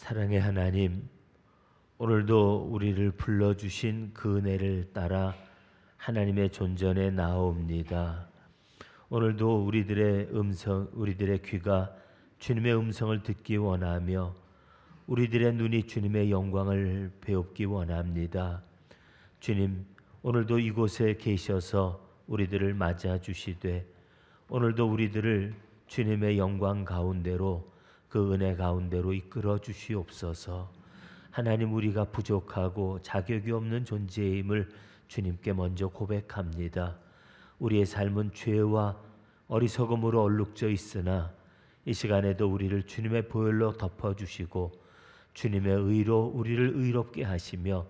사랑의 하나님, 오늘도 우리를 불러주신 그 은혜를 따라 하나님의 존전에 나옵니다. 오늘도 우리들의 귀가 주님의 음성을 듣기 원하며 우리들의 눈이 주님의 영광을 배웁기 원합니다. 주님, 오늘도 이곳에 계셔서 우리들을 맞아 주시되 오늘도 우리들을 주님의 영광 가운데로, 그 은혜 가운데로 이끌어 주시옵소서. 하나님, 우리가 부족하고 자격이 없는 존재임을 주님께 먼저 고백합니다. 우리의 삶은 죄와 어리석음으로 얼룩져 있으나 이 시간에도 우리를 주님의 보혈로 덮어주시고 주님의 의로 우리를 의롭게 하시며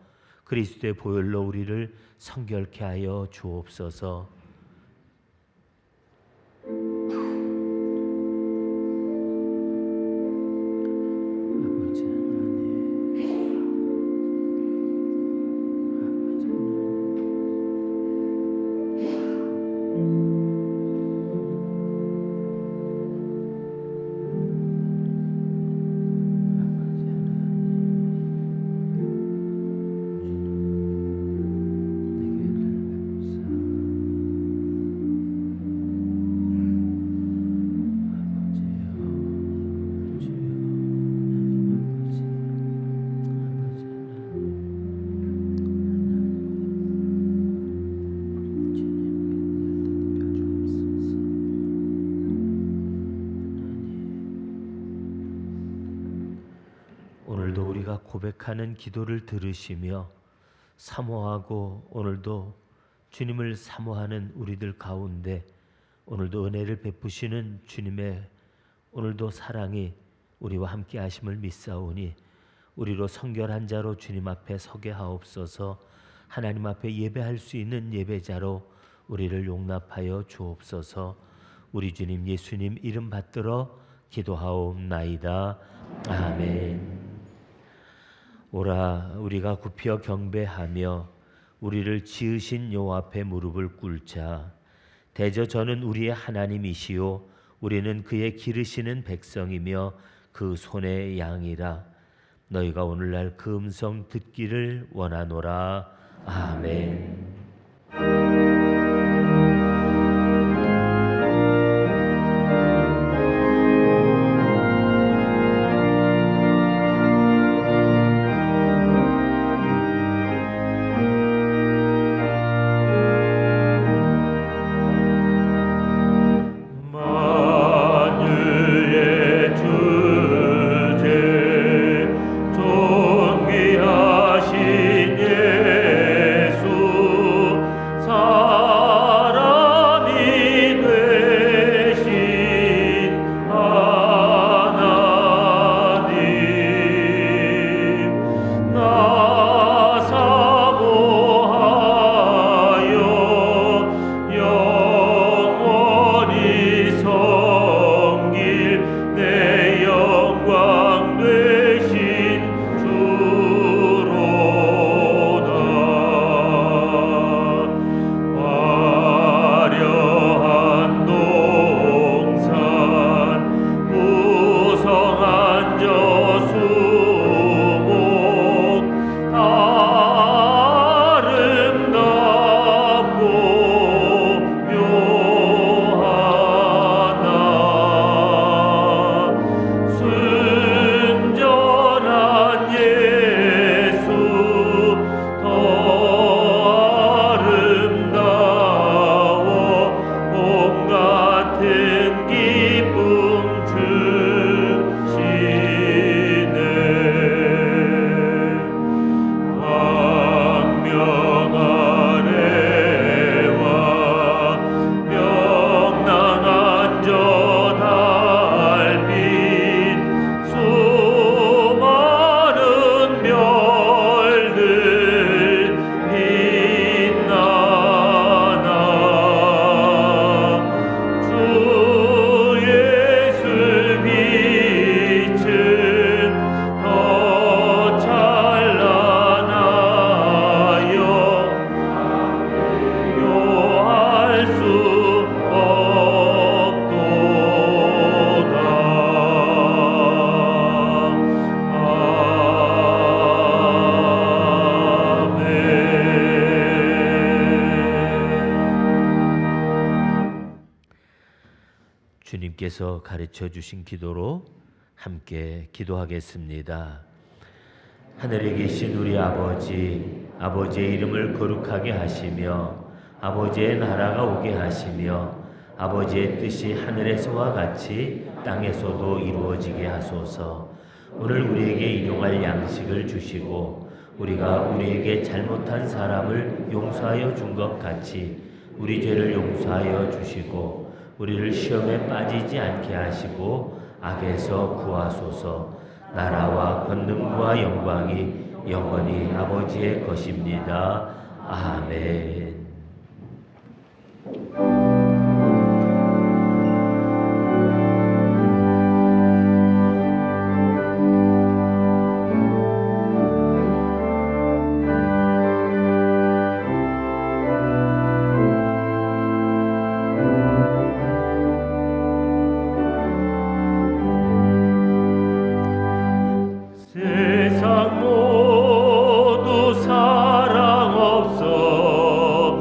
그리스도의 보혈로 우리를 성결케 하여 주옵소서. 오늘도 우리가 고백하는 기도를 들으시며 사모하고 오늘도 주님을 사모하는 우리들 가운데 오늘도 은혜를 베푸시는 주님의 오늘도 사랑이 우리와 함께 하심을 믿사오니 우리로 성결한 자로 주님 앞에 서게 하옵소서. 하나님 앞에 예배할 수 있는 예배자로 우리를 용납하여 주옵소서. 우리 주님 예수님 이름 받들어 기도하옵나이다. 아멘. 오라, 우리가 굽혀 경배하며 우리를 지으신 여호와 앞에 무릎을 꿇자. 대저 저는 우리의 하나님이시요 우리는 그의 기르시는 백성이며 그 손의 양이라. 너희가 오늘날 그 음성 듣기를 원하노라. 아멘. 주님께서 가르쳐 주신 기도로 함께 기도하겠습니다. 하늘에 계신 우리 아버지, 아버지의 이름을 거룩하게 하시며 아버지의 나라가 오게 하시며 아버지의 뜻이 하늘에서와 같이 땅에서도 이루어지게 하소서. 오늘 우리에게 일용할 양식을 주시고 우리가 우리에게 잘못한 사람을 용서하여 준 것 같이 우리 죄를 용서하여 주시고 우리를 시험에 빠지지 않게 하시고 악에서 구하소서. 나라와 권능과 영광이 영원히 아버지의 것입니다. 아멘. 세상 모두 사랑 없어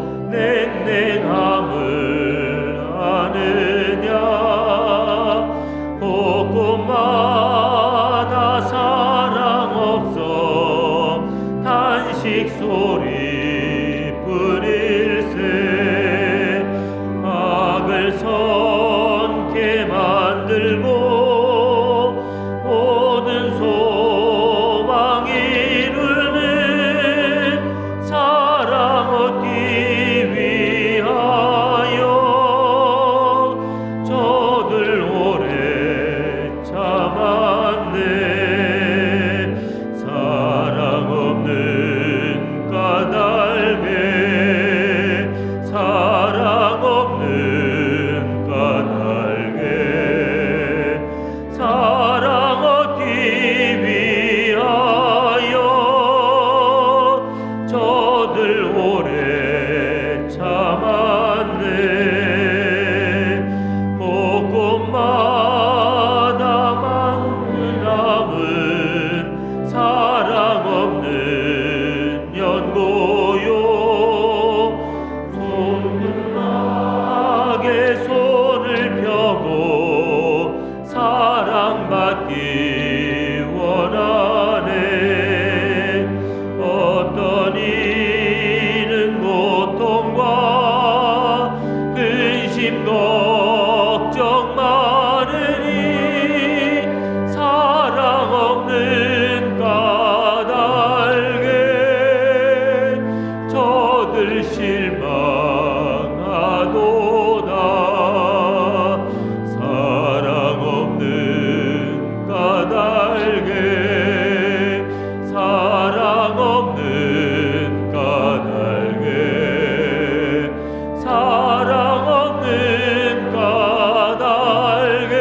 원하네. 어떤 이는 고통과 근심 걱정 많으니 사랑 없는 까닭에 저들 실망하도다. 사랑 없는 까닭에 사랑 없는 까닭에 사랑 없는 까닭에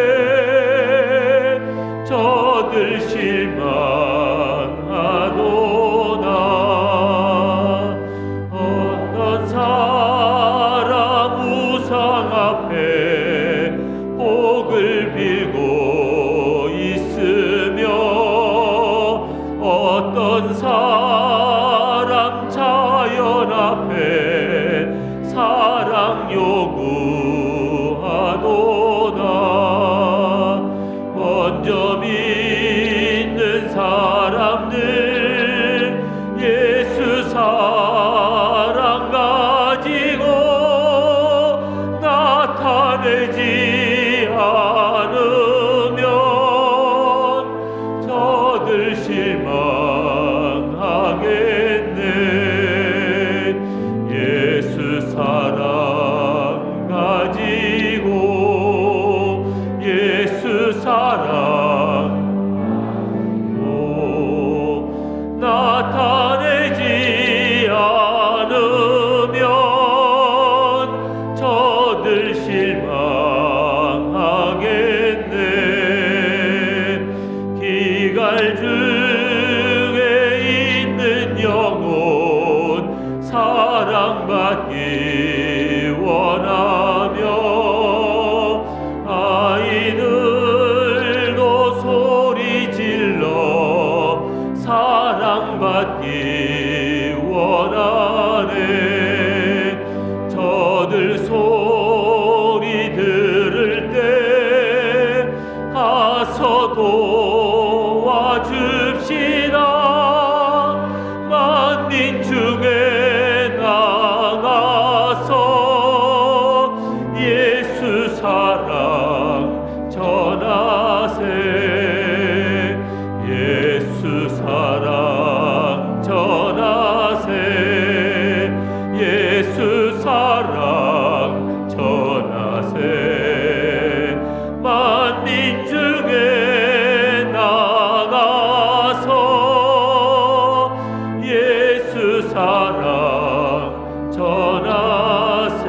저들 실망하도다. 어떤 사람 우상 앞에 복을 빌고 있으며 어떤 사람 자연 앞에 사랑 요구하도다. 먼저 믿는 사람들 예수 사랑 가지고 나타내지 않으면 저들 실망하겠네. 예수 사랑 가지고 예수 사랑 나타내지 않으면 저들 실망하겠네. 기갈 중에 있는 영혼 사랑받기 원하며 아이들도 소리 질러 사랑받기 원하네. 저들 소리 들을 때 가서 도와줍시다. 만민 중에 나가서 예수 사랑 전하세. 예수 사랑 전하세. 예수 사랑 전하세. 만민 중에 나가서 예수 사랑 전하세.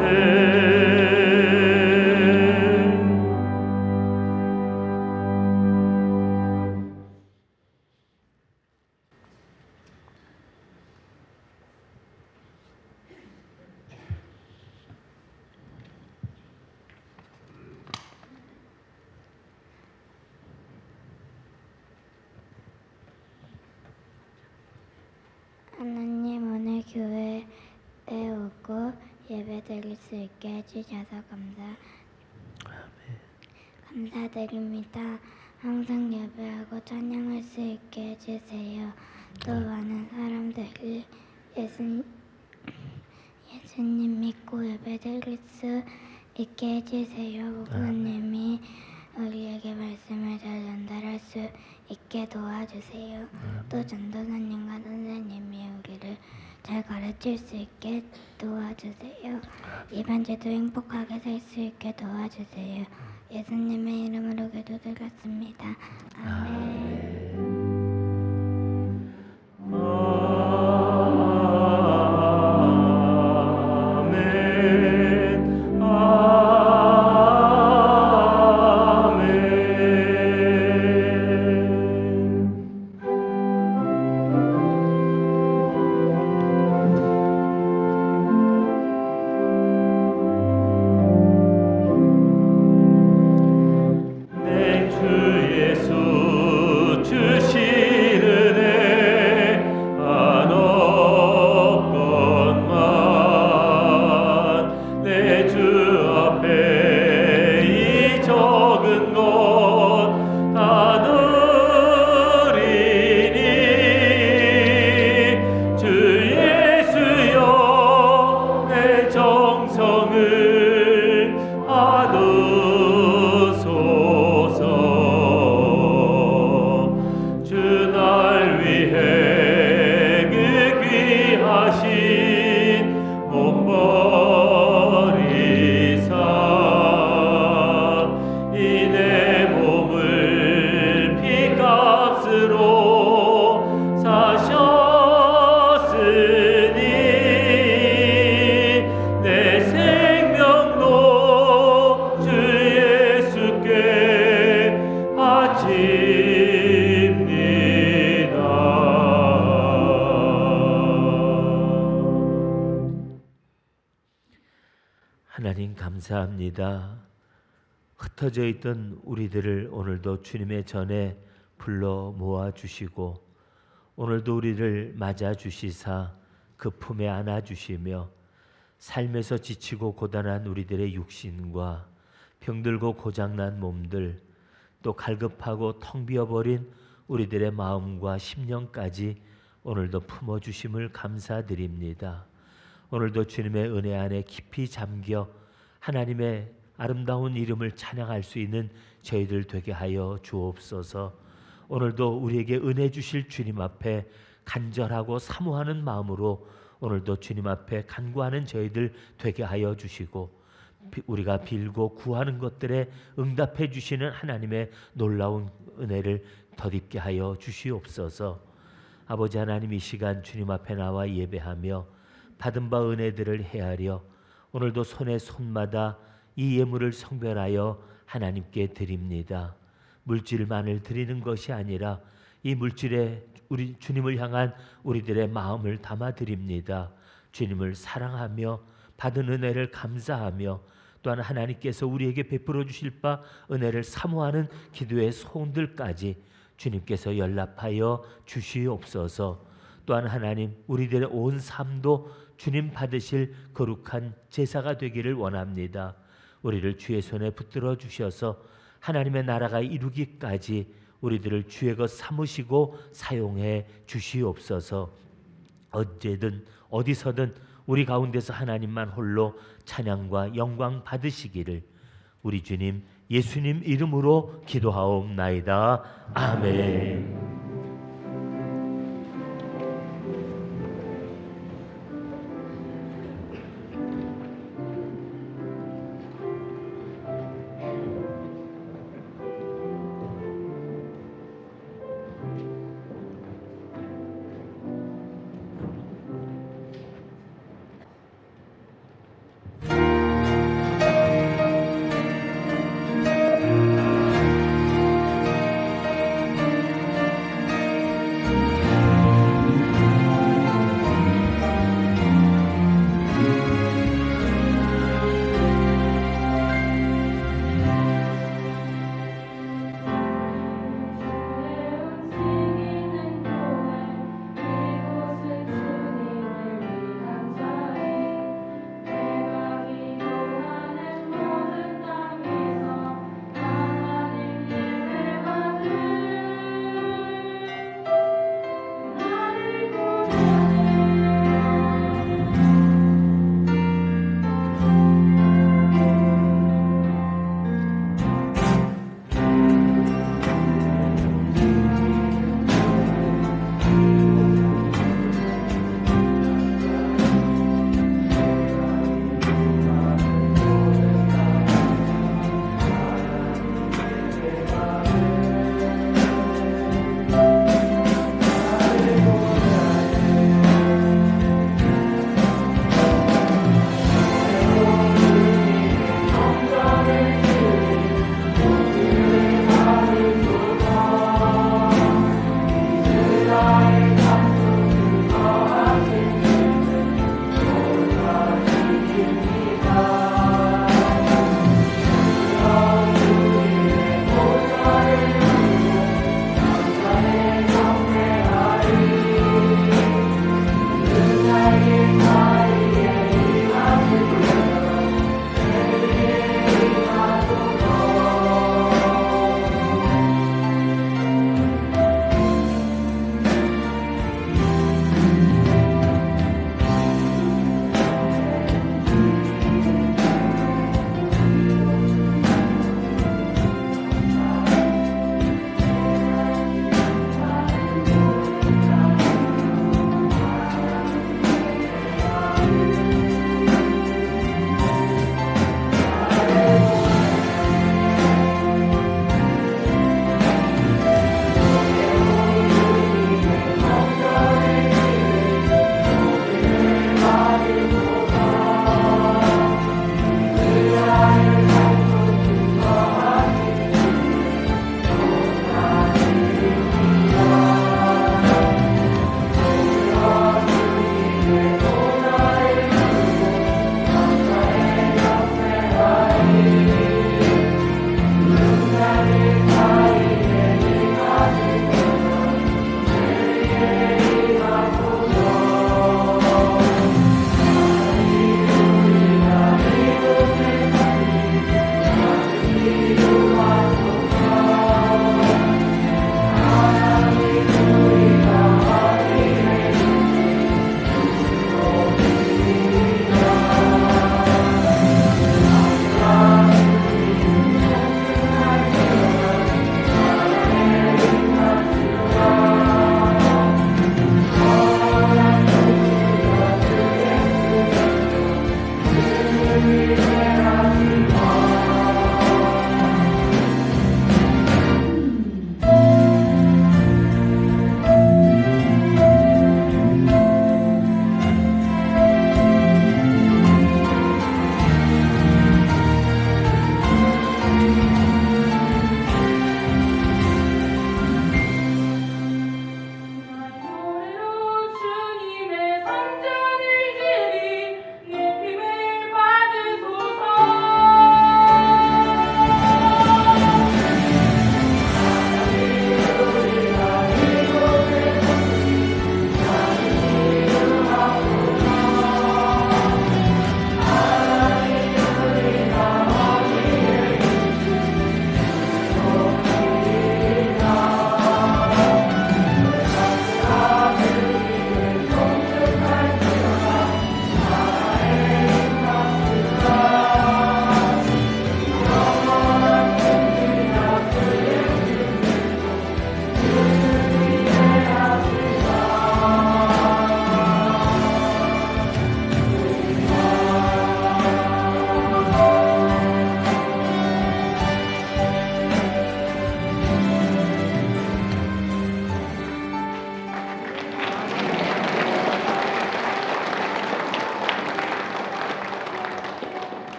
하나님, 오늘 교회에 오고 예배드릴 수 있게 해주셔서 감사드립니다. 항상 예배하고 찬양할 수 있게 해주세요. 또 많은 사람들이 예수님 믿고 예배드릴 수 있게 해주세요. 목사님이 우리에게 말씀을 잘 전달할 수 있게 도와주세요. 또 전도사님과 선생님이 우리를 잘 가르칠 수 있게 도와주세요. 이번 주도 행복하게 살 수 있게 도와주세요. 예수님의 이름으로 기도드렸습니다. 아멘. 내 주 예수 것으로 사셨으니 내 생명도 주 예수께 바칩니다. 하나님 감사합니다. 흩어져 있던 우리들을 오늘도 주님의 전에 불러 모아 주시고 오늘도 우리를 맞아 주시사 그 품에 안아 주시며 삶에서 지치고 고단한 우리들의 육신과 병들고 고장난 몸들 또 갈급하고 텅 비어버린 우리들의 마음과 심령까지 오늘도 품어주심을 감사드립니다. 오늘도 주님의 은혜 안에 깊이 잠겨 하나님의 아름다운 이름을 찬양할 수 있는 저희들 되게 하여 주옵소서. 오늘도 우리에게 은혜 주실 주님 앞에 간절하고 사모하는 마음으로 오늘도 주님 앞에 간구하는 저희들 되게 하여 주시고 우리가 빌고 구하는 것들에 응답해 주시는 하나님의 놀라운 은혜를 덧입게 하여 주시옵소서. 아버지 하나님, 이 시간 주님 앞에 나와 예배하며 받은 바 은혜들을 헤아려 오늘도 손에 손마다 이 예물을 성별하여 하나님께 드립니다. 물질만을 드리는 것이 아니라 이 물질에 우리 주님을 향한 우리들의 마음을 담아 드립니다. 주님을 사랑하며 받은 은혜를 감사하며 또한 하나님께서 우리에게 베풀어 주실 바 은혜를 사모하는 기도의 소원들까지 주님께서 연락하여 주시옵소서. 또한 하나님, 우리들의 온 삶도 주님 받으실 거룩한 제사가 되기를 원합니다. 우리를 주의 손에 붙들어 주셔서 하나님의 나라가 이루기까지 우리들을 주의 것 삼으시고 사용해 주시옵소서. 언제든 어디서든 우리 가운데서 하나님만 홀로 찬양과 영광 받으시기를 우리 주님 예수님 이름으로 기도하옵나이다. 아멘.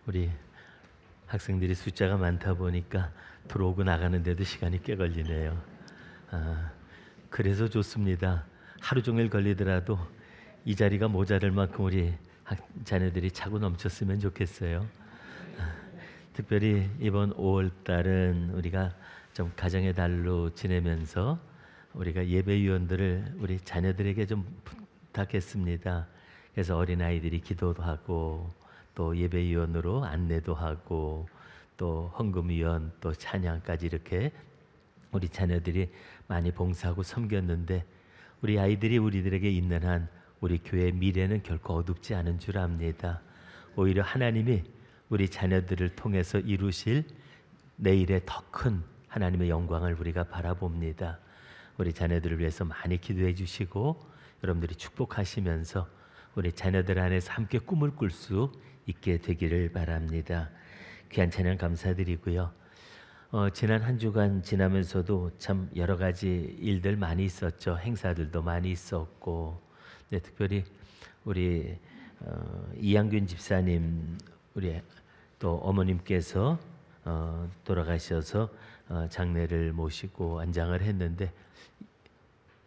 우리 학생들이 숫자가 많다 보니까 들어오고 나가는데도 시간이 꽤 걸리네요. 그래서 좋습니다. 하루 종일 걸리더라도 이 자리가 모자랄 만큼 우리 자녀들이 차고 넘쳤으면 좋겠어요. 특별히 이번 5월 달은 우리가 좀 가정의 달로 지내면서 우리가 예배위원들을 우리 자녀들에게 좀 부탁했습니다. 그래서 어린아이들이 기도도 하고 또 예배위원으로 안내도 하고 또 헌금위원 또 찬양까지 이렇게 우리 자녀들이 많이 봉사하고 섬겼는데 우리 아이들이 우리들에게 있는 한 우리 교회의 미래는 결코 어둡지 않은 줄 압니다. 오히려 하나님이 우리 자녀들을 통해서 이루실 내일의 더 큰 하나님의 영광을 우리가 바라봅니다. 우리 자녀들을 위해서 많이 기도해 주시고 여러분들이 축복하시면서 우리 자녀들 안에서 함께 꿈을 꿀 수 있게 되기를 바랍니다. 귀한 찬양 감사드리고요. 지난 한 주간 지나면서도 참 여러 가지 일들 많이 있었죠. 행사들도 많이 있었고, 네, 특별히 우리 이양균 집사님, 우리 또 어머님께서 돌아가셔서 장례를 모시고 안장을 했는데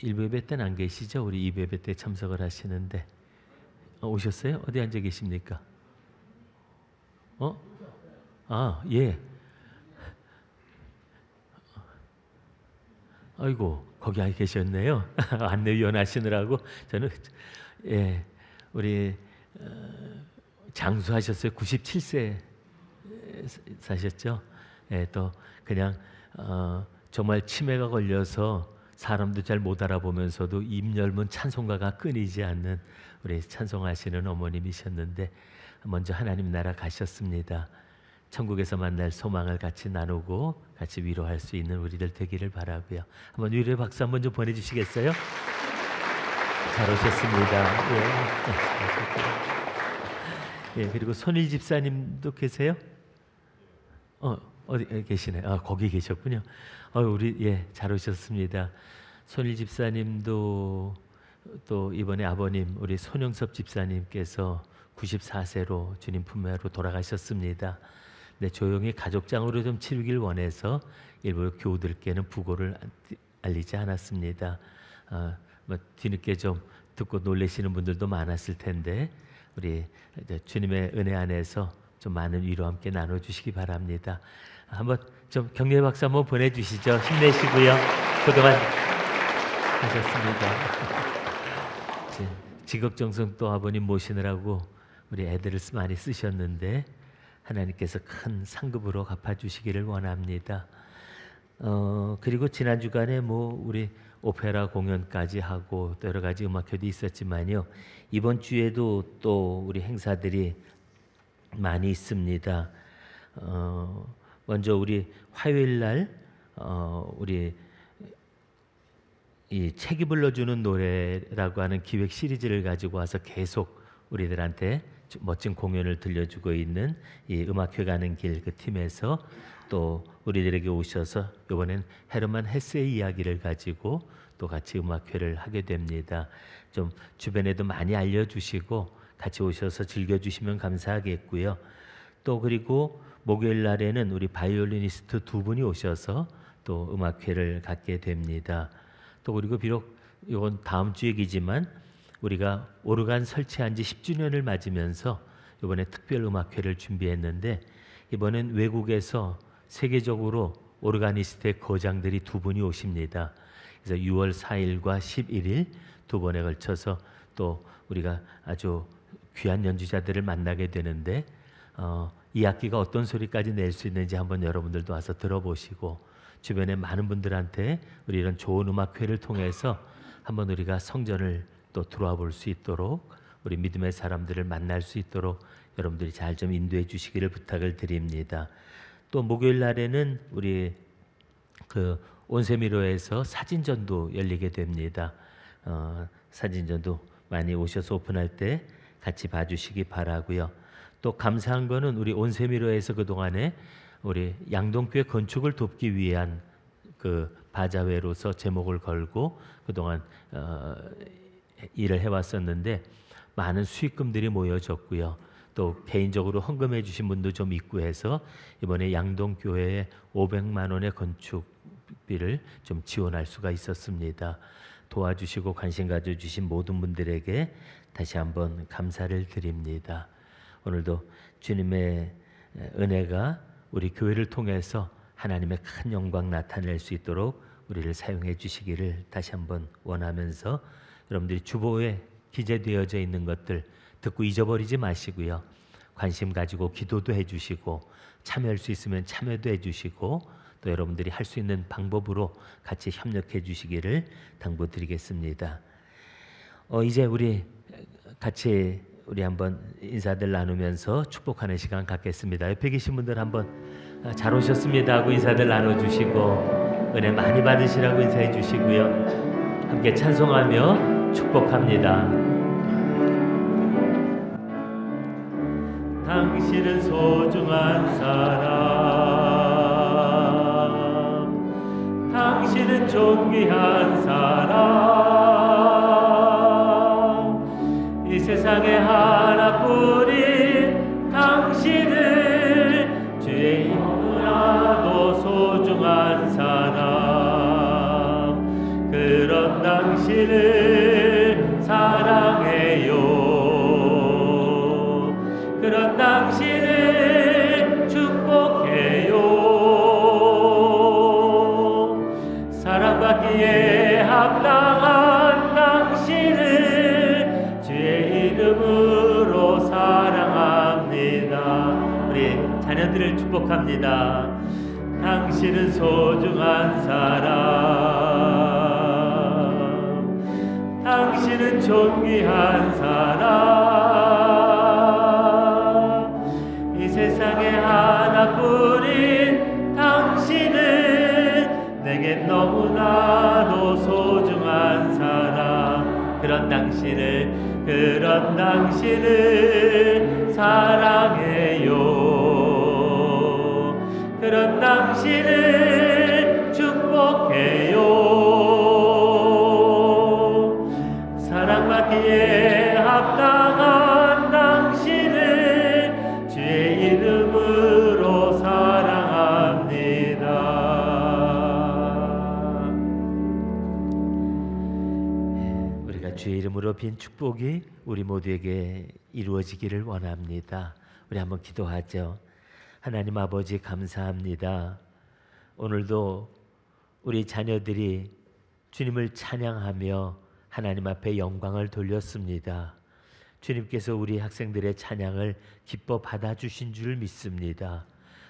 1부 예배 때는 안 계시죠? 우리 2부 예배 때 참석을 하시는데 오셨어요? 어디 앉아 계십니까? 예. 아이고, 거기 계셨네요. 안내위원 하시느라고 저는 우리 장수하셨어요. 97세 사셨죠. 또 그냥 정말 치매가 걸려서 사람도 잘 못 알아보면서도 입 열면 찬송가가 끊이지 않는 우리 찬송하시는 어머님이셨는데 먼저 하나님 나라 가셨습니다. 천국에서 만날 소망을 같이 나누고 같이 위로할 수 있는 우리들 되기를 바라고요. 한번 위로의 박수 한번 좀 보내주시겠어요? 잘 오셨습니다. 예, 그리고 손일 집사님도 계세요? 어디 계시네. 거기 계셨군요. 우리 잘 오셨습니다. 손일 집사님도 또 이번에 아버님 우리 손영섭 집사님께서 94세로 주님 품매로 돌아가셨습니다. 네, 조용히 가족장으로 좀 치르길 원해서 일부 교우들께는 부고를 알리지 않았습니다. 뒤늦게 좀 듣고 놀라시는 분들도 많았을 텐데 우리 주님의 은혜 안에서 좀 많은 위로 함께 나눠주시기 바랍니다. 한번 좀 격려의 박수 한번 보내주시죠. 힘내시고요. 그동안 하셨습니다. 직업정성 또 아버님 모시느라고 우리 애들을 많이 쓰셨는데 하나님께서 큰 상급으로 갚아주시기를 원합니다. 그리고 지난 주간에 우리 오페라 공연까지 하고 또 여러 가지 음악회도 있었지만요. 이번 주에도 또 우리 행사들이 많이 있습니다. 먼저 우리 화요일 날 우리 이 책이 불러주는 노래라고 하는 기획 시리즈를 가지고 와서 계속 우리들한테 멋진 공연을 들려주고 있는 이 음악회 가는 길 그 팀에서 또 우리들에게 오셔서 이번엔 헤르만 헤세의 이야기를 가지고 또 같이 음악회를 하게 됩니다. 좀 주변에도 많이 알려주시고 같이 오셔서 즐겨주시면 감사하겠고요. 또 그리고 목요일 날에는 우리 바이올리니스트 두 분이 오셔서 또 음악회를 갖게 됩니다. 또 그리고 비록 이건 다음 주 얘기지만 우리가 오르간 설치한 지 10주년을 맞으면서 이번에 특별 음악회를 준비했는데 이번엔 외국에서 세계적으로 오르가니스트의 거장들이 두 분이 오십니다. 그래서 6월 4일과 11일 두 번에 걸쳐서 또 우리가 아주 귀한 연주자들을 만나게 되는데 이 악기가 어떤 소리까지 낼 수 있는지 한번 여러분들도 와서 들어보시고 주변에 많은 분들한테 우리 이런 좋은 음악회를 통해서 한번 우리가 성전을 또 들어와 볼 수 있도록 우리 믿음의 사람들을 만날 수 있도록 여러분들이 잘 좀 인도해 주시기를 부탁을 드립니다. 또 목요일 날에는 우리 그 온세미로에서 사진전도 열리게 됩니다. 사진전도 많이 오셔서 오픈할 때 같이 봐주시기 바라고요. 또 감사한 거는 우리 온세미로에서 그동안에 우리 양동교회 건축을 돕기 위한 그 바자회로서 제목을 걸고 그동안 일을 해왔었는데 많은 수익금들이 모여졌고요. 또 개인적으로 헌금해 주신 분도 좀 있고 해서 이번에 양동교회에 500만 원의 건축비를 좀 지원할 수가 있었습니다. 도와주시고 관심 가져주신 모든 분들에게 다시 한번 감사를 드립니다. 오늘도 주님의 은혜가 우리 교회를 통해서 하나님의 큰 영광 나타낼 수 있도록 우리를 사용해 주시기를 다시 한번 원하면서 여러분들이 주보에 기재되어져 있는 것들 듣고 잊어버리지 마시고요. 관심 가지고 기도도 해주시고 참여할 수 있으면 참여도 해주시고 또 여러분들이 할 수 있는 방법으로 같이 협력해 주시기를 당부드리겠습니다. 이제 우리 같이 한번 인사들 나누면서 축복하는 시간 갖겠습니다. 옆에 계신 분들 한번 잘 오셨습니다 하고 인사들 나눠주시고 은혜 많이 받으시라고 인사해 주시고요. 함께 찬송하며 축복합니다. 당신은 소중한 사람, 당신은 존귀한 사람, 이 세상에 하나뿐인 당신을 주의 이름으로 소중한 사람, 그런 당신을 사랑해요. 그런 당신을 축복해요. 사랑받기에 합당한 당신을 주의 이름으로 사랑합니다. 우리 자녀들을 축복합니다. 당신은 소중한 사람, 당신은 존귀한 사람, 이 세상에 하나뿐인 당신은 내게 너무나도 소중한 사람, 그런 당신을 사랑해요. 그런 당신을 축복해요. 사랑받기에 합당한 당신을 주의 이름으로 사랑합니다. 우리가 주의 이름으로 빈 축복이 우리 모두에게 이루어지기를 원합니다. 우리 한번 기도하죠. 하나님 아버지 감사합니다. 오늘도 우리 자녀들이 주님을 찬양하며 하나님 앞에 영광을 돌렸습니다. 주님께서 우리 학생들의 찬양을 기뻐 받아주신 줄 믿습니다.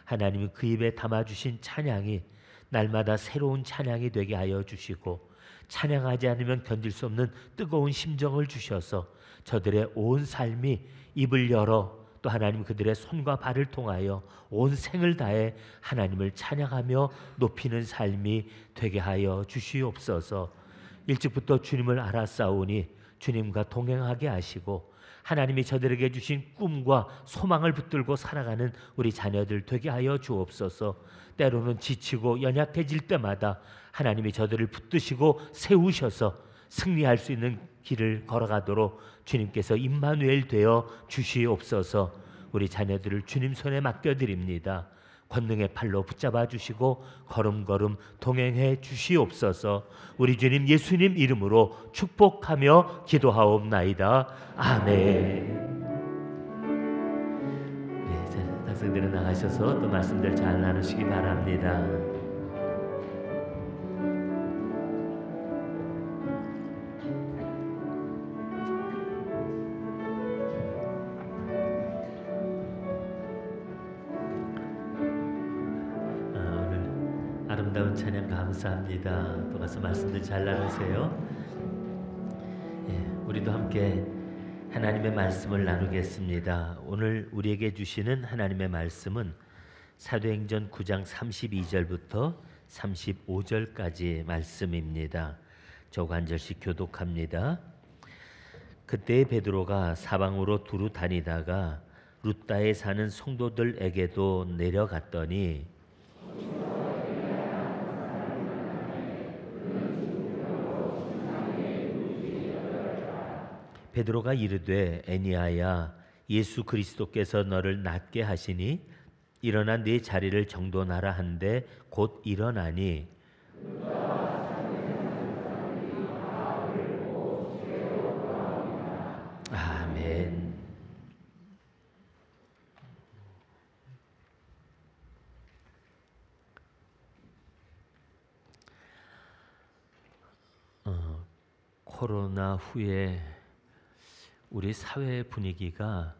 하나님이 그 입에 담아주신 찬양이 날마다 새로운 찬양이 되게 하여 주시고 찬양하지 않으면 견딜 수 없는 뜨거운 심정을 주셔서 저들의 온 삶이 입을 열어 또 하나님 그들의 손과 발을 통하여 온 생을 다해 하나님을 찬양하며 높이는 삶이 되게 하여 주시옵소서. 일찍부터 주님을 알았사오니 주님과 동행하게 하시고 하나님이 저들에게 주신 꿈과 소망을 붙들고 살아가는 우리 자녀들 되게 하여 주옵소서. 때로는 지치고 연약해질 때마다 하나님이 저들을 붙드시고 세우셔서 승리할 수 있는 길을 걸어가도록 주님께서 임마누엘 되어 주시옵소서. 우리 자녀들을 주님 손에 맡겨드립니다. 권능의 팔로 붙잡아 주시고 걸음걸음 동행해 주시옵소서. 우리 주님 예수님 이름으로 축복하며 기도하옵나이다. 아멘. 학생들은 나가셔서 또 말씀들 잘 나누시기 바랍니다. 아름다운 찬양 감사합니다. 또 가서 말씀들 잘 나누세요. 우리도 함께 하나님의 말씀을 나누겠습니다. 오늘 우리에게 주시는 하나님의 말씀은 사도행전 9장 32절부터 35절까지 말씀입니다. 저거 한 절씩 교독합니다. 그때 베드로가 사방으로 두루 다니다가 루다에 사는 성도들에게도 내려갔더니 베드로가 이르되 애니아야 예수 그리스도께서 너를 낫게 하시니 일어나 네 자리를 정돈하라 한데 곧 일어나니 아멘. 코로나 후에 우리 사회 분위기가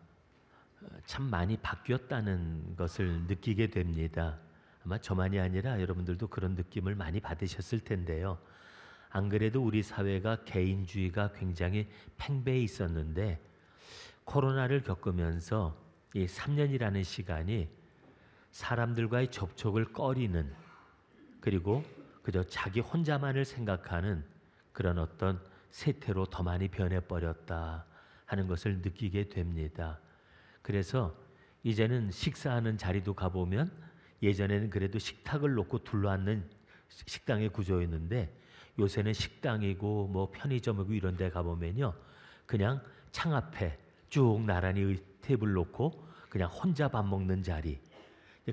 참 많이 바뀌었다는 것을 느끼게 됩니다. 아마 저만이 아니라 여러분들도 그런 느낌을 많이 받으셨을 텐데요. 안 그래도 우리 사회가 개인주의가 굉장히 팽배해 있었는데 코로나를 겪으면서 이 3년이라는 시간이 사람들과의 접촉을 꺼리는, 그리고 그저 자기 혼자만을 생각하는 그런 어떤 세태로 더 많이 변해버렸다 하는 것을 느끼게 됩니다. 그래서 이제는 식사하는 자리도 가보면 예전에는 그래도 식탁을 놓고 둘러앉는 식당의 구조였는데 요새는 식당이고 뭐 편의점이고 이런 데 가보면요, 그냥 창 앞에 쭉 나란히 테이블 놓고 그냥 혼자 밥 먹는 자리,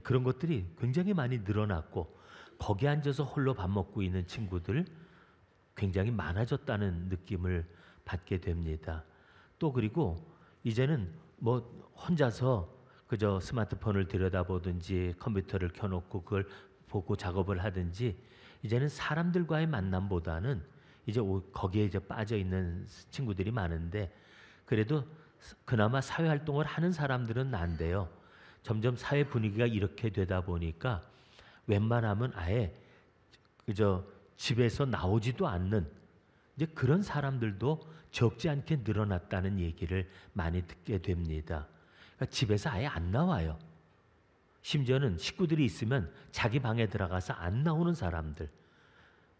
그런 것들이 굉장히 많이 늘어났고 거기 앉아서 홀로 밥 먹고 있는 친구들 굉장히 많아졌다는 느낌을 받게 됩니다. 또 그리고 이제는 뭐 혼자서 그저 스마트폰을 들여다보든지 컴퓨터를 켜놓고 그걸 보고 작업을 하든지 이제는 사람들과의 만남보다는 이제 거기에 이제 빠져 있는 친구들이 많은데, 그래도 그나마 사회 활동을 하는 사람들은 난데요. 점점 사회 분위기가 이렇게 되다 보니까 웬만하면 아예 그저 집에서 나오지도 않는 이제 그런 사람들도 적지 않게 늘어났다는 얘기를 많이 듣게 됩니다. 그러니까 집에서 아예 안 나와요. 심지어는 식구들이 있으면 자기 방에 들어가서 안 나오는 사람들,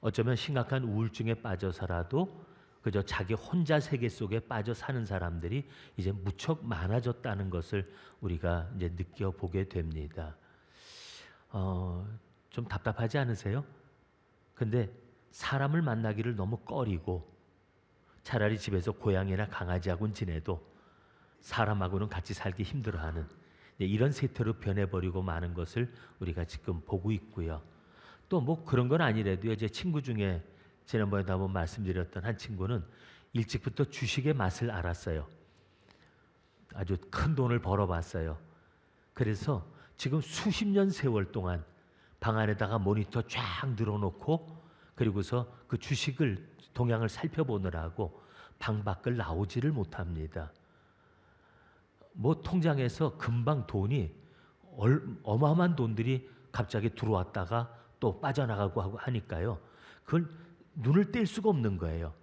어쩌면 심각한 우울증에 빠져서라도 그저 자기 혼자 세계 속에 빠져 사는 사람들이 이제 무척 많아졌다는 것을 우리가 이제 느껴보게 됩니다. 좀 답답하지 않으세요? 근데 사람을 만나기를 너무 꺼리고 차라리 집에서 고양이나 강아지하고는 지내도 사람하고는 같이 살기 힘들어하는 이런 세태로 변해버리고 마는 것을 우리가 지금 보고 있고요. 또 뭐 그런 건 아니래도요. 제 친구 중에 지난번에도 한번 말씀드렸던 한 친구는 일찍부터 주식의 맛을 알았어요. 아주 큰 돈을 벌어봤어요. 그래서 지금 수십 년 세월 동안 방 안에다가 모니터 쫙 늘어놓고 그리고서 그 주식을 동향을 살펴보느라고 방 밖을 나오지를 못합니다. 뭐 통장에서 금방 돈이 어마어마한 돈들이 갑자기 들어왔다가 또 빠져나가고 하고 하니까요. 그걸 눈을 뗄 수가 없는 거예요.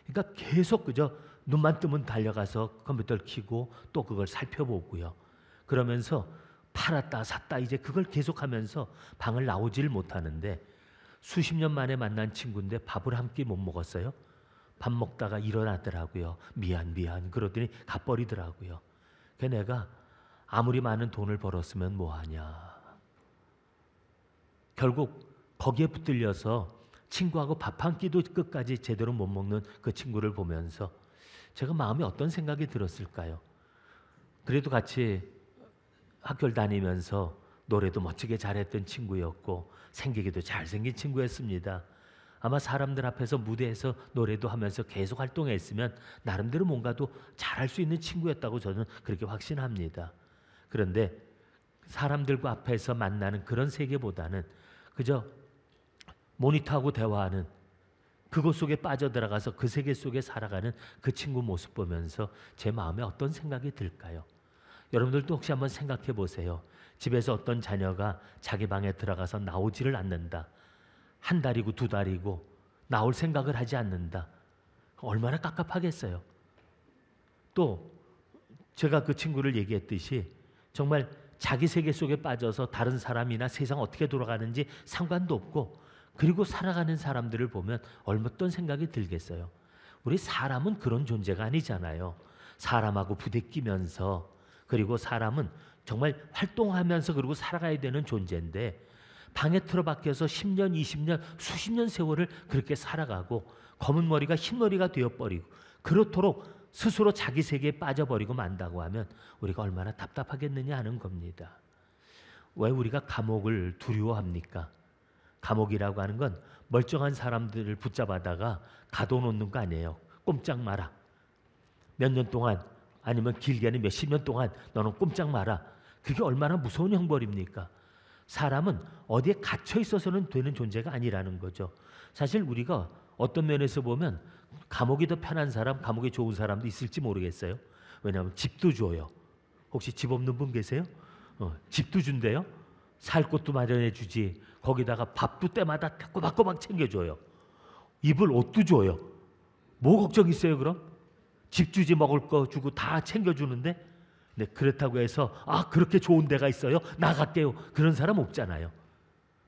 그러니까 계속 그저 눈만 뜨면 달려가서 컴퓨터를 켜고 또 그걸 살펴보고요. 그러면서 팔았다 샀다 이제 그걸 계속하면서 방을 나오지를 못하는데, 수십 년 만에 만난 친구인데 밥을 한 끼 못 먹었어요. 밥 먹다가 일어나더라고요. 미안 그러더니 가버리더라고요. 그래서 내가 아무리 많은 돈을 벌었으면 뭐하냐. 결국 거기에 붙들려서 친구하고 밥 한 끼도 끝까지 제대로 못 먹는 그 친구를 보면서 제가 마음에 어떤 생각이 들었을까요? 그래도 같이 학교를 다니면서 노래도 멋지게 잘했던 친구였고 생기기도 잘생긴 친구였습니다. 아마 사람들 앞에서 무대에서 노래도 하면서 계속 활동했으면 나름대로 뭔가도 잘할 수 있는 친구였다고 저는 그렇게 확신합니다. 그런데 사람들과 앞에서 만나는 그런 세계보다는 그저 모니터하고 대화하는 그곳 속에 빠져들어가서 그 세계 속에 살아가는 그 친구 모습 보면서 제 마음에 어떤 생각이 들까요? 여러분들도 혹시 한번 생각해 보세요. 집에서 어떤 자녀가 자기 방에 들어가서 나오지를 않는다. 한 달이고 두 달이고 나올 생각을 하지 않는다. 얼마나 깝깝하겠어요. 또 제가 그 친구를 얘기했듯이 정말 자기 세계 속에 빠져서 다른 사람이나 세상 어떻게 돌아가는지 상관도 없고 그리고 살아가는 사람들을 보면 어떤 생각이 들겠어요. 우리 사람은 그런 존재가 아니잖아요. 사람하고 부대끼면서 그리고 사람은 정말 활동하면서 그리고 살아가야 되는 존재인데 방에 틀어박혀서 10년, 20년, 수십 년 세월을 그렇게 살아가고 검은 머리가 흰 머리가 되어버리고 그렇도록 스스로 자기 세계에 빠져버리고 만다고 하면 우리가 얼마나 답답하겠느냐 하는 겁니다. 왜 우리가 감옥을 두려워합니까? 감옥이라고 하는 건 멀쩡한 사람들을 붙잡아다가 가둬놓는 거 아니에요. 꼼짝 마라. 몇 년 동안 아니면 길게는 몇십 년 동안 너는 꼼짝 마라. 그게 얼마나 무서운 형벌입니까? 사람은 어디에 갇혀 있어서는 되는 존재가 아니라는 거죠. 사실 우리가 어떤 면에서 보면 감옥이 더 편한 사람, 감옥이 좋은 사람도 있을지 모르겠어요. 왜냐하면 집도 줘요. 혹시 집 없는 분 계세요? 집도 준대요. 살 곳도 마련해 주지. 거기다가 밥도 때마다 꼬박꼬박 챙겨줘요. 입을 옷도 줘요. 뭐 걱정 있어요 그럼? 집 주지 먹을 거 주고 다 챙겨주는데, 네, 그렇다고 해서 그렇게 좋은 데가 있어요? 나갈게요. 그런 사람 없잖아요.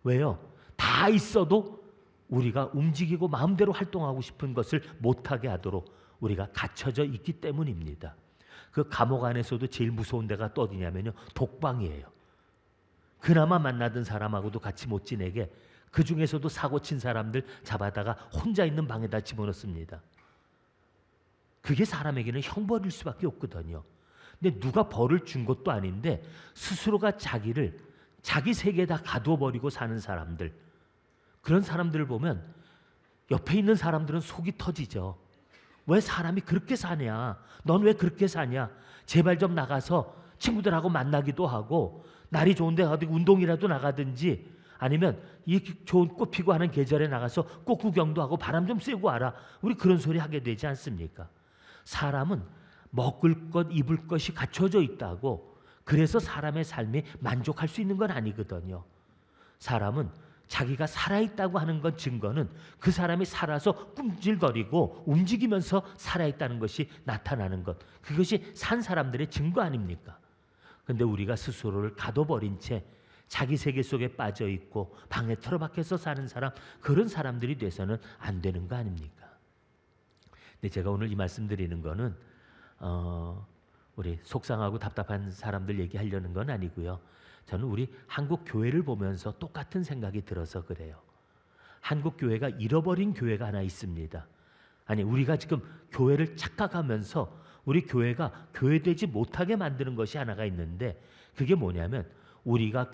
왜요? 다 있어도 우리가 움직이고 마음대로 활동하고 싶은 것을 못하게 하도록 우리가 갇혀져 있기 때문입니다. 그 감옥 안에서도 제일 무서운 데가 또 어디냐면요, 독방이에요. 그나마 만나던 사람하고도 같이 못 지내게 그 중에서도 사고 친 사람들 잡아다가 혼자 있는 방에다 집어넣습니다. 그게 사람에게는 형벌일 수밖에 없거든요. 근데 누가 벌을 준 것도 아닌데 스스로가 자기를 자기 세계에다 가두어버리고 사는 사람들, 그런 사람들을 보면 옆에 있는 사람들은 속이 터지죠. 왜 사람이 그렇게 사냐? 넌 왜 그렇게 사냐? 제발 좀 나가서 친구들하고 만나기도 하고 날이 좋은데 어디 운동이라도 나가든지, 아니면 이 좋은 꽃 피고 하는 계절에 나가서 꽃 구경도 하고 바람 좀 쐬고 와라. 우리 그런 소리 하게 되지 않습니까? 사람은 먹을 것, 입을 것이 갖춰져 있다고 그래서 사람의 삶이 만족할 수 있는 건 아니거든요. 사람은 자기가 살아있다고 하는 것 증거는 그 사람이 살아서 꿈질거리고 움직이면서 살아있다는 것이 나타나는 것, 그것이 산 사람들의 증거 아닙니까? 근데 우리가 스스로를 가둬버린 채 자기 세계 속에 빠져있고 방에 틀어박혀서 사는 사람, 그런 사람들이 돼서는 안 되는 거 아닙니까? 근데 제가 오늘 이 말씀 드리는 거는 우리 속상하고 답답한 사람들 얘기하려는 건 아니고요. 저는 우리 한국 교회를 보면서 똑같은 생각이 들어서 그래요. 한국 교회가 잃어버린 교회가 하나 있습니다. 아니, 우리가 지금 교회를 착각하면서 우리 교회가 교회되지 못하게 만드는 것이 하나가 있는데, 그게 뭐냐면 우리가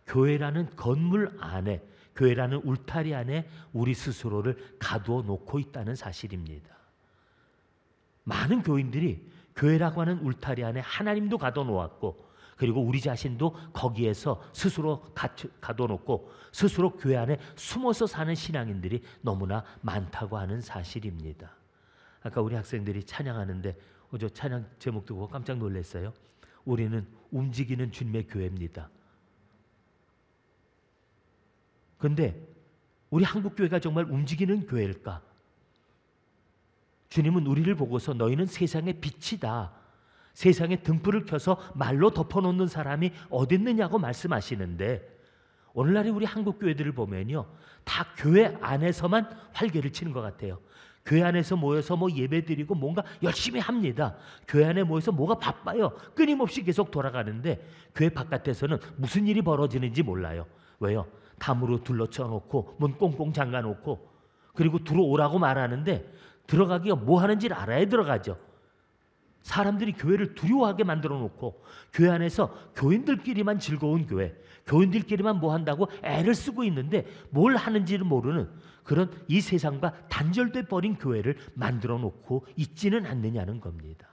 교회라는 건물 안에, 교회라는 울타리 안에 우리 스스로를 가두어 놓고 있다는 사실입니다. 많은 교인들이 교회라고 하는 울타리 안에 하나님도 가둬놓았고, 그리고 우리 자신도 거기에서 스스로 가둬놓고 스스로 교회 안에 숨어서 사는 신앙인들이 너무나 많다고 하는 사실입니다. 아까 우리 학생들이 찬양하는데 저 찬양 제목 듣고 깜짝 놀랐어요. 우리는 움직이는 주님의 교회입니다. 그런데 우리 한국교회가 정말 움직이는 교회일까? 주님은 우리를 보고서 너희는 세상의 빛이다, 세상에 등불을 켜서 말로 덮어놓는 사람이 어딨느냐고 말씀하시는데, 오늘날의 우리 한국교회들을 보면요, 다 교회 안에서만 활개를 치는 것 같아요. 교회 안에서 모여서 예배드리고 뭔가 열심히 합니다. 교회 안에 모여서 뭐가 바빠요. 끊임없이 계속 돌아가는데 교회 바깥에서는 무슨 일이 벌어지는지 몰라요. 왜요? 담으로 둘러쳐 놓고 문 꽁꽁 잠가 놓고, 그리고 들어오라고 말하는데 들어가기가 뭐 하는지를 알아야 들어가죠. 사람들이 교회를 두려워하게 만들어 놓고 교회 안에서 교인들끼리만 즐거운 교회, 교인들끼리만 뭐 한다고 애를 쓰고 있는데 뭘 하는지를 모르는 그런 이 세상과 단절돼 버린 교회를 만들어 놓고 있지는 않느냐는 겁니다.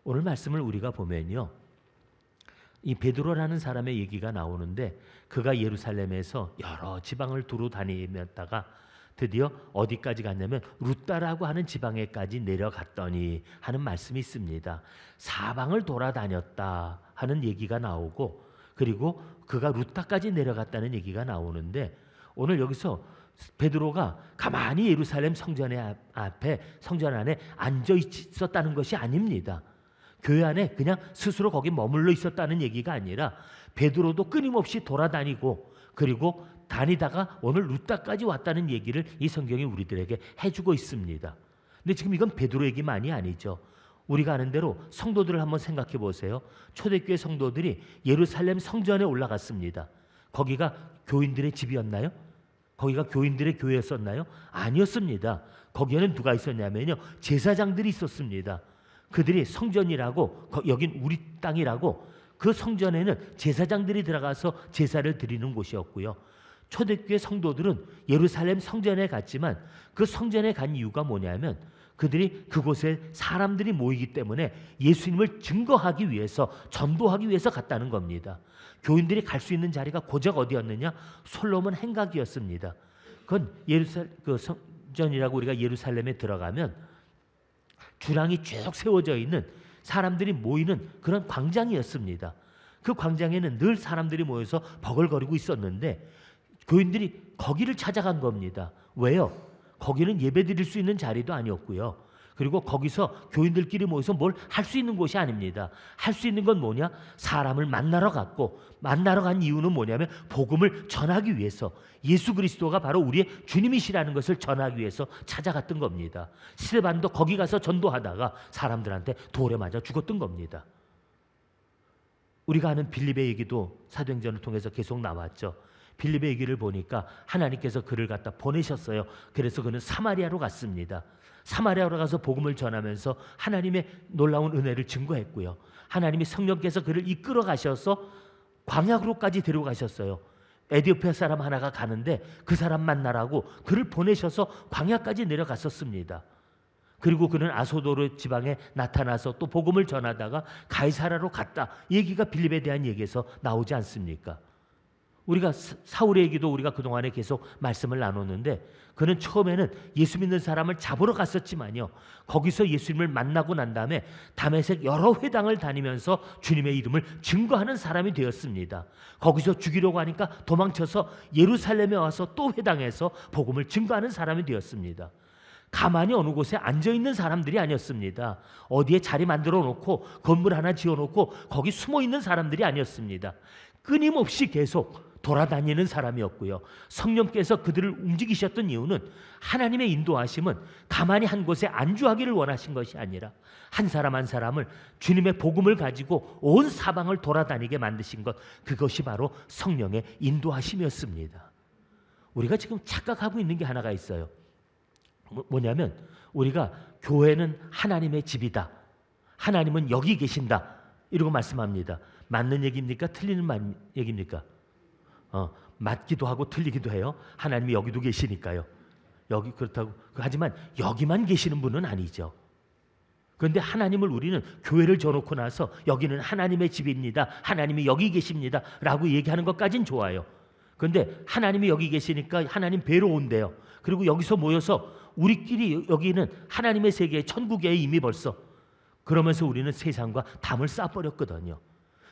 오늘 말씀을 우리가 보면요, 이 베드로라는 사람의 얘기가 나오는데, 그가 예루살렘에서 여러 지방을 두루 다니다가 드디어 어디까지 갔냐면 루따라고 하는 지방에까지 내려갔더니 하는 말씀이 있습니다. 사방을 돌아다녔다 하는 얘기가 나오고, 그리고 그가 루따까지 내려갔다는 얘기가 나오는데, 오늘 여기서 베드로가 가만히 예루살렘 성전 안에 앉아 있었다는 것이 아닙니다. 교회 안에 그냥 스스로 거기 머물러 있었다는 얘기가 아니라 베드로도 끊임없이 돌아다니고, 그리고 다니다가 오늘 루따까지 왔다는 얘기를 이 성경이 우리들에게 해주고 있습니다. 근데 지금 이건 베드로 얘기만이 아니죠. 우리가 아는 대로 성도들을 한번 생각해 보세요. 초대교회 성도들이 예루살렘 성전에 올라갔습니다. 거기가 교인들의 집이었나요? 거기가 교인들의 교회였었나요? 아니었습니다. 거기에는 누가 있었냐면요, 제사장들이 있었습니다. 그들이 성전이라고, 여긴 우리 땅이라고, 그 성전에는 제사장들이 들어가서 제사를 드리는 곳이었고요. 초대교회 성도들은 예루살렘 성전에 갔지만 그 성전에 간 이유가 뭐냐면 그들이 그곳에 사람들이 모이기 때문에 예수님을 증거하기 위해서, 전도하기 위해서 갔다는 겁니다. 교인들이 갈 수 있는 자리가 고작 어디였느냐? 솔로몬 행각이었습니다. 그건 그 성전이라고, 우리가 예루살렘에 들어가면 주랑이 쭉 세워져 있는, 사람들이 모이는 그런 광장이었습니다. 그 광장에는 늘 사람들이 모여서 버글거리고 있었는데 교인들이 거기를 찾아간 겁니다. 왜요? 거기는 예배 드릴 수 있는 자리도 아니었고요. 그리고 거기서 교인들끼리 모여서 뭘 할 수 있는 곳이 아닙니다. 할 수 있는 건 뭐냐? 사람을 만나러 갔고, 만나러 간 이유는 뭐냐면 복음을 전하기 위해서, 예수 그리스도가 바로 우리의 주님이시라는 것을 전하기 위해서 찾아갔던 겁니다. 스데반도 거기 가서 전도하다가 사람들한테 돌에 맞아 죽었던 겁니다. 우리가 아는 빌립의 얘기도 사도행전을 통해서 계속 나왔죠. 빌립의 얘기를 보니까 하나님께서 그를 갖다 보내셨어요. 그래서 그는 사마리아로 갔습니다. 사마리아로 가서 복음을 전하면서 하나님의 놀라운 은혜를 증거했고요. 하나님이 성령께서 그를 이끌어 가셔서 광야로까지 데려가셨어요. 에티오피아 사람 하나가 가는데 그 사람 만나라고 그를 보내셔서 광야까지 내려갔었습니다. 그리고 그는 아소도르 지방에 나타나서 또 복음을 전하다가 가이사라로 갔다. 얘기가 빌립에 대한 얘기에서 나오지 않습니까? 우리가 사울의 얘기도 우리가 그동안에 계속 말씀을 나눴는데, 그는 처음에는 예수 믿는 사람을 잡으러 갔었지만요, 거기서 예수님을 만나고 난 다음에 다메섹 여러 회당을 다니면서 주님의 이름을 증거하는 사람이 되었습니다. 거기서 죽이려고 하니까 도망쳐서 예루살렘에 와서 또 회당에서 복음을 증거하는 사람이 되었습니다. 가만히 어느 곳에 앉아있는 사람들이 아니었습니다. 어디에 자리 만들어 놓고 건물 하나 지어놓고 거기 숨어있는 사람들이 아니었습니다. 끊임없이 계속 돌아다니는 사람이었고요. 성령께서 그들을 움직이셨던 이유는 하나님의 인도하심은 가만히 한 곳에 안주하기를 원하신 것이 아니라 한 사람 한 사람을 주님의 복음을 가지고 온 사방을 돌아다니게 만드신 것, 그것이 바로 성령의 인도하심이었습니다. 우리가 지금 착각하고 있는 게 하나가 있어요. 뭐냐면 우리가 교회는 하나님의 집이다, 하나님은 여기 계신다, 이러고 말씀합니다. 맞는 얘기입니까? 틀리는 얘기입니까? 맞기도 하고 틀리기도 해요. 하나님이 여기도 계시니까요. 여기 그렇다고, 하지만 여기만 계시는 분은 아니죠. 그런데 하나님을, 우리는 교회를 져놓고 나서 여기는 하나님의 집입니다, 하나님이 여기 계십니다 라고 얘기하는 것까진 좋아요. 그런데 하나님이 여기 계시니까 하나님 뵈러 온대요. 그리고 여기서 모여서 우리끼리 여기는 하나님의 세계, 천국에 이미 벌써, 그러면서 우리는 세상과 담을 쌓아버렸거든요.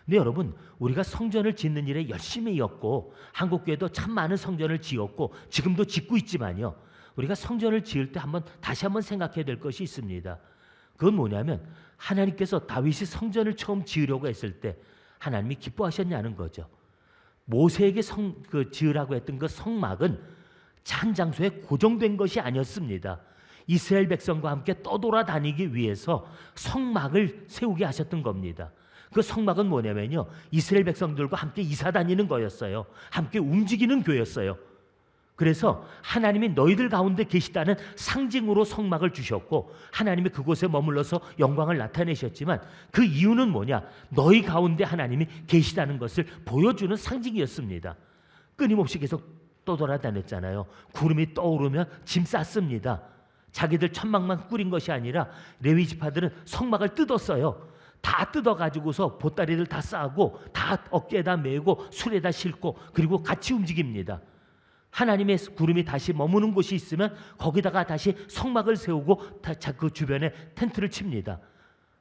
근데 여러분, 우리가 성전을 짓는 일에 열심히였고, 한국교회도 참 많은 성전을 지었고 지금도 짓고 있지만요, 우리가 성전을 지을 때 다시 한번 생각해야 될 것이 있습니다. 그건 뭐냐면 하나님께서 다윗이 성전을 처음 지으려고 했을 때 하나님이 기뻐하셨냐는 거죠. 모세에게 지으라고 했던 그 성막은 한 장소에 고정된 것이 아니었습니다. 이스라엘 백성과 함께 떠돌아다니기 위해서 성막을 세우게 하셨던 겁니다. 그 성막은 뭐냐면요, 이스라엘 백성들과 함께 이사 다니는 거였어요. 함께 움직이는 교회였어요. 그래서 하나님이 너희들 가운데 계시다는 상징으로 성막을 주셨고, 하나님이 그곳에 머물러서 영광을 나타내셨지만 그 이유는 뭐냐? 너희 가운데 하나님이 계시다는 것을 보여주는 상징이었습니다. 끊임없이 계속 떠돌아다녔잖아요. 구름이 떠오르면 짐 쌌습니다. 자기들 천막만 꾸린 것이 아니라 레위 지파들은 성막을 뜯었어요. 다 뜯어가지고서 보따리를 다 싸고 다 어깨에다 메고 술에다 싣고, 그리고 같이 움직입니다. 하나님의 구름이 다시 머무는 곳이 있으면 거기다가 다시 성막을 세우고 그 주변에 텐트를 칩니다.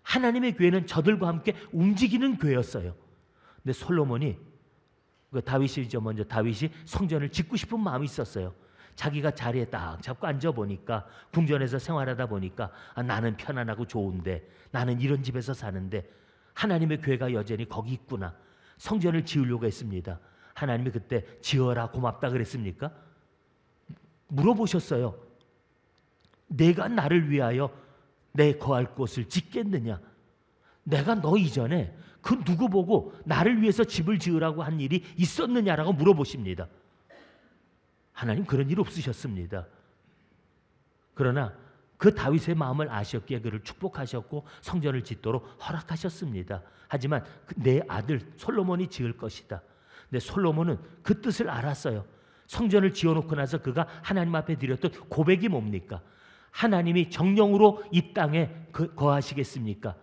하나님의 교회는 저들과 함께 움직이는 교회였어요. 근데 솔로몬이, 먼저 다윗이 성전을 짓고 싶은 마음이 있었어요. 자기가 자리에 딱 잡고 앉아보니까, 궁전에서 생활하다 보니까, 나는 편안하고 좋은데, 나는 이런 집에서 사는데 하나님의 교회가 여전히 거기 있구나. 성전을 지으려고 했습니다. 하나님이 그때 지어라 고맙다 그랬습니까? 물어보셨어요. 내가 나를 위하여 내 거할 곳을 짓겠느냐? 내가 너 이전에 그 누구 보고 나를 위해서 집을 지으라고 한 일이 있었느냐라고 물어보십니다. 하나님 그런 일 없으셨습니다. 그러나 그 다윗의 마음을 아셨기에 그를 축복하셨고 성전을 짓도록 허락하셨습니다. 하지만 내 아들 솔로몬이 지을 것이다. 근데 솔로몬은 그 뜻을 알았어요. 성전을 지어놓고 나서 그가 하나님 앞에 드렸던 고백이 뭡니까? 하나님이 정령으로 이 땅에 거하시겠습니까?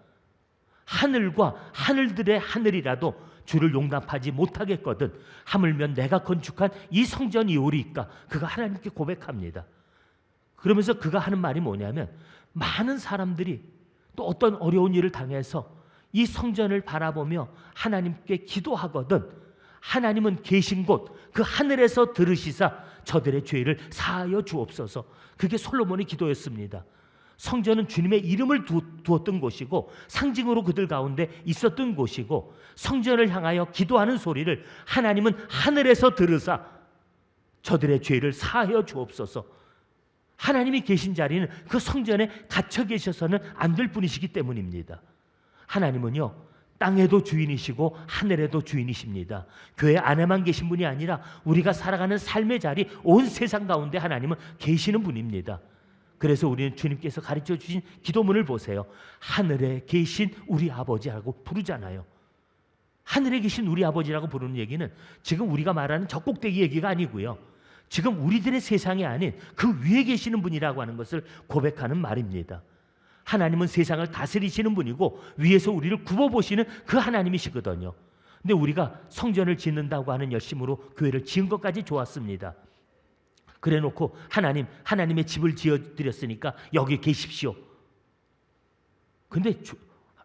하늘과 하늘들의 하늘이라도 주를 용납하지 못하겠거든 하물며 내가 건축한 이 성전이오리까? 그가 하나님께 고백합니다. 그러면서 그가 하는 말이 뭐냐면 많은 사람들이 또 어떤 어려운 일을 당해서 이 성전을 바라보며 하나님께 기도하거든 하나님은 계신 곳 그 하늘에서 들으시사 저들의 죄를 사하여 주옵소서. 그게 솔로몬의 기도였습니다. 성전은 주님의 이름을 두었던 곳이고 상징으로 그들 가운데 있었던 곳이고 성전을 향하여 기도하는 소리를 하나님은 하늘에서 들으사 저들의 죄를 사하여 주옵소서. 하나님이 계신 자리는 그 성전에 갇혀 계셔서는 안 될 분이시기 때문입니다. 하나님은요 땅에도 주인이시고 하늘에도 주인이십니다. 교회 안에만 계신 분이 아니라 우리가 살아가는 삶의 자리 온 세상 가운데 하나님은 계시는 분입니다. 그래서 우리는 주님께서 가르쳐 주신 기도문을 보세요. 하늘에 계신 우리 아버지라고 부르잖아요. 하늘에 계신 우리 아버지라고 부르는 얘기는 지금 우리가 말하는 젖꼭대기 얘기가 아니고요. 지금 우리들의 세상이 아닌 그 위에 계시는 분이라고 하는 것을 고백하는 말입니다. 하나님은 세상을 다스리시는 분이고 위에서 우리를 굽어보시는 그 하나님이시거든요. 근데 우리가 성전을 짓는다고 하는 열심으로 교회를 지은 것까지 좋았습니다. 그래 놓고 하나님의 집을 지어드렸으니까 여기 계십시오. 근데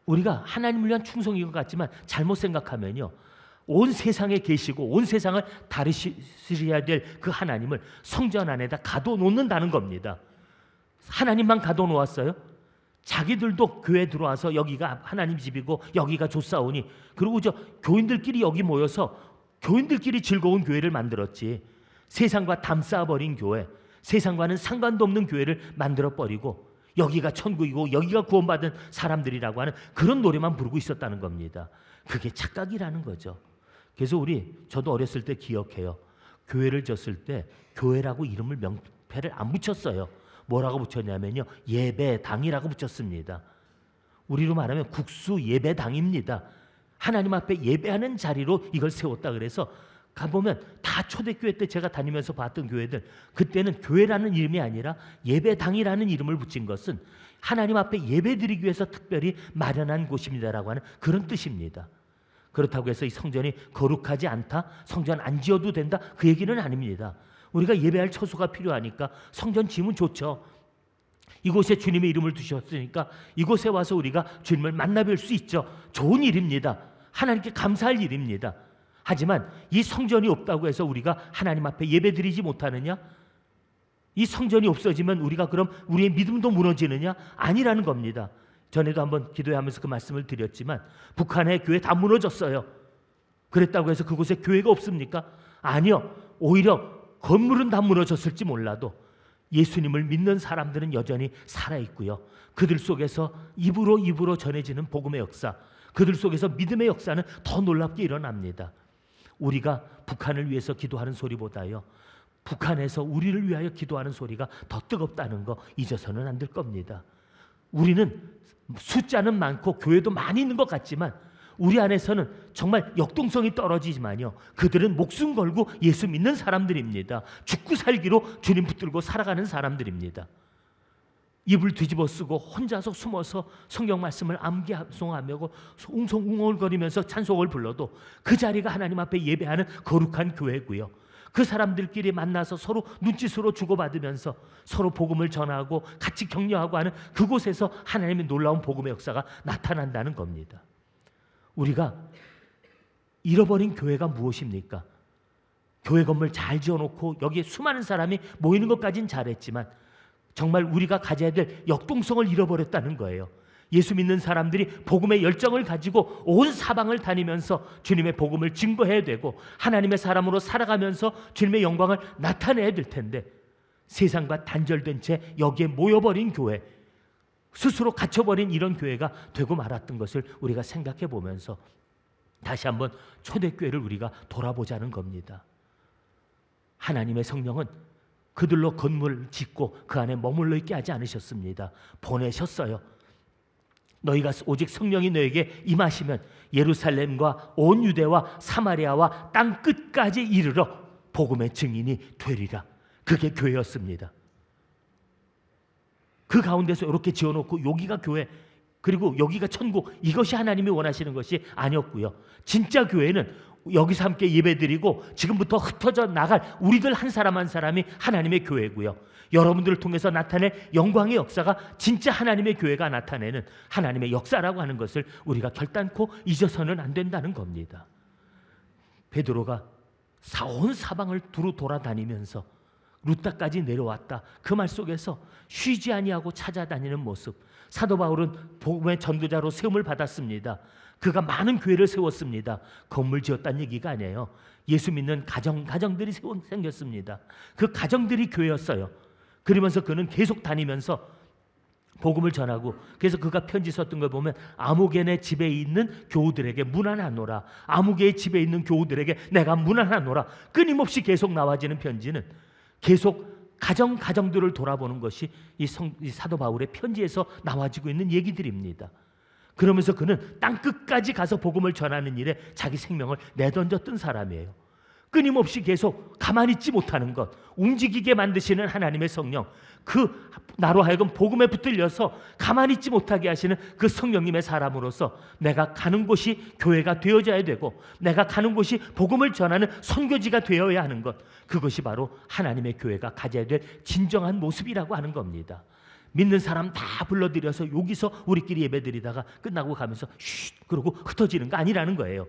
우리가 하나님을 위한 충성인 것 같지만 잘못 생각하면요 온 세상에 계시고 온 세상을 다스려야 될 그 하나님을 성전 안에다 가둬놓는다는 겁니다. 하나님만 가둬놓았어요? 자기들도 교회 들어와서 여기가 하나님 집이고 여기가 좋사오니 그리고 교인들끼리 여기 모여서 교인들끼리 즐거운 교회를 만들었지 세상과 담쌓아버린 교회, 세상과는 상관도 없는 교회를 만들어버리고 여기가 천국이고 여기가 구원받은 사람들이라고 하는 그런 노래만 부르고 있었다는 겁니다. 그게 착각이라는 거죠. 그래서 저도 어렸을 때 기억해요. 교회를 졌을 때 교회라고 이름을 명패를 안 붙였어요. 뭐라고 붙였냐면요 예배당이라고 붙였습니다. 우리로 말하면 국수 예배당입니다. 하나님 앞에 예배하는 자리로 이걸 세웠다 그래서 가보면 다 초대교회 때 제가 다니면서 봤던 교회들 그때는 교회라는 이름이 아니라 예배당이라는 이름을 붙인 것은 하나님 앞에 예배드리기 위해서 특별히 마련한 곳입니다라고 하는 그런 뜻입니다. 그렇다고 해서 이 성전이 거룩하지 않다, 성전 안 지어도 된다 그 얘기는 아닙니다. 우리가 예배할 처소가 필요하니까 성전 지으면 좋죠. 이곳에 주님의 이름을 두셨으니까 이곳에 와서 우리가 주님을 만나뵐 수 있죠. 좋은 일입니다. 하나님께 감사할 일입니다. 하지만 이 성전이 없다고 해서 우리가 하나님 앞에 예배드리지 못하느냐? 이 성전이 없어지면 우리가 그럼 우리의 믿음도 무너지느냐? 아니라는 겁니다. 전에도 한번 기도하면서 그 말씀을 드렸지만 북한의 교회 다 무너졌어요. 그랬다고 해서 그곳에 교회가 없습니까? 아니요. 오히려 건물은 다 무너졌을지 몰라도 예수님을 믿는 사람들은 여전히 살아있고요. 그들 속에서 입으로 전해지는 복음의 역사, 그들 속에서 믿음의 역사는 더 놀랍게 일어납니다. 우리가 북한을 위해서 기도하는 소리보다요 북한에서 우리를 위하여 기도하는 소리가 더 뜨겁다는 거 잊어서는 안 될 겁니다. 우리는 숫자는 많고 교회도 많이 있는 것 같지만 우리 안에서는 정말 역동성이 떨어지지만요 그들은 목숨 걸고 예수 믿는 사람들입니다. 죽고 살기로 주님 붙들고 살아가는 사람들입니다. 입을 뒤집어 쓰고 혼자서 숨어서 성경 말씀을 암기송하며 웅성웅얼거리면서 찬송을 불러도 그 자리가 하나님 앞에 예배하는 거룩한 교회고요. 그 사람들끼리 만나서 서로 눈짓으로 주고받으면서 서로 복음을 전하고 같이 격려하고 하는 그곳에서 하나님의 놀라운 복음의 역사가 나타난다는 겁니다. 우리가 잃어버린 교회가 무엇입니까? 교회 건물 잘 지어놓고 여기에 수많은 사람이 모이는 것까지는 잘했지만 정말 우리가 가져야 될 역동성을 잃어버렸다는 거예요. 예수 믿는 사람들이 복음의 열정을 가지고 온 사방을 다니면서 주님의 복음을 증거해야 되고 하나님의 사람으로 살아가면서 주님의 영광을 나타내야 될 텐데 세상과 단절된 채 여기에 모여버린 교회, 스스로 갇혀버린 이런 교회가 되고 말았던 것을 우리가 생각해 보면서 다시 한번 초대교회를 우리가 돌아보자는 겁니다. 하나님의 성령은 그들로 건물을 짓고 그 안에 머물러 있게 하지 않으셨습니다. 보내셨어요. 너희가 오직 성령이 너에게 임하시면 예루살렘과 온 유대와 사마리아와 땅 끝까지 이르러 복음의 증인이 되리라. 그게 교회였습니다. 그 가운데서 이렇게 지어놓고 여기가 교회, 그리고 여기가 천국, 이것이 하나님이 원하시는 것이 아니었고요. 진짜 교회는 여기서 함께 예배드리고 지금부터 흩어져 나갈 우리들 한 사람 한 사람이 하나님의 교회고요. 여러분들을 통해서 나타낼 영광의 역사가 진짜 하나님의 교회가 나타내는 하나님의 역사라고 하는 것을 우리가 결단코 잊어서는 안 된다는 겁니다. 베드로가 온 사방을 두루 돌아다니면서 루다까지 내려왔다. 그 말 속에서 쉬지 아니하고 찾아다니는 모습. 사도 바울은 복음의 전도자로 세움을 받았습니다. 그가 많은 교회를 세웠습니다. 건물 지었다는 얘기가 아니에요. 예수 믿는 가정들이 생겼습니다. 그 가정들이 교회였어요. 그러면서 그는 계속 다니면서 복음을 전하고, 그래서 그가 편지 썼던 걸 보면 아무개네 집에 있는 교우들에게 문안하노라. 아무개의 집에 있는 교우들에게 내가 문안하노라. 끊임없이 계속 나와지는 편지는 계속 가정들을 돌아보는 것이 이 사도 바울의 편지에서 나와지고 있는 얘기들입니다. 그러면서 그는 땅 끝까지 가서 복음을 전하는 일에 자기 생명을 내던졌던 사람이에요. 끊임없이 계속 가만히 있지 못하는 것, 움직이게 만드시는 하나님의 성령, 그 나로 하여금 복음에 붙들려서 가만히 있지 못하게 하시는 그 성령님의 사람으로서 내가 가는 곳이 교회가 되어져야 되고, 내가 가는 곳이 복음을 전하는 선교지가 되어야 하는 것, 그것이 바로 하나님의 교회가 가져야 될 진정한 모습이라고 하는 겁니다. 믿는 사람 다 불러들여서 여기서 우리끼리 예배드리다가 끝나고 가면서 쉿 그러고 흩어지는 거 아니라는 거예요.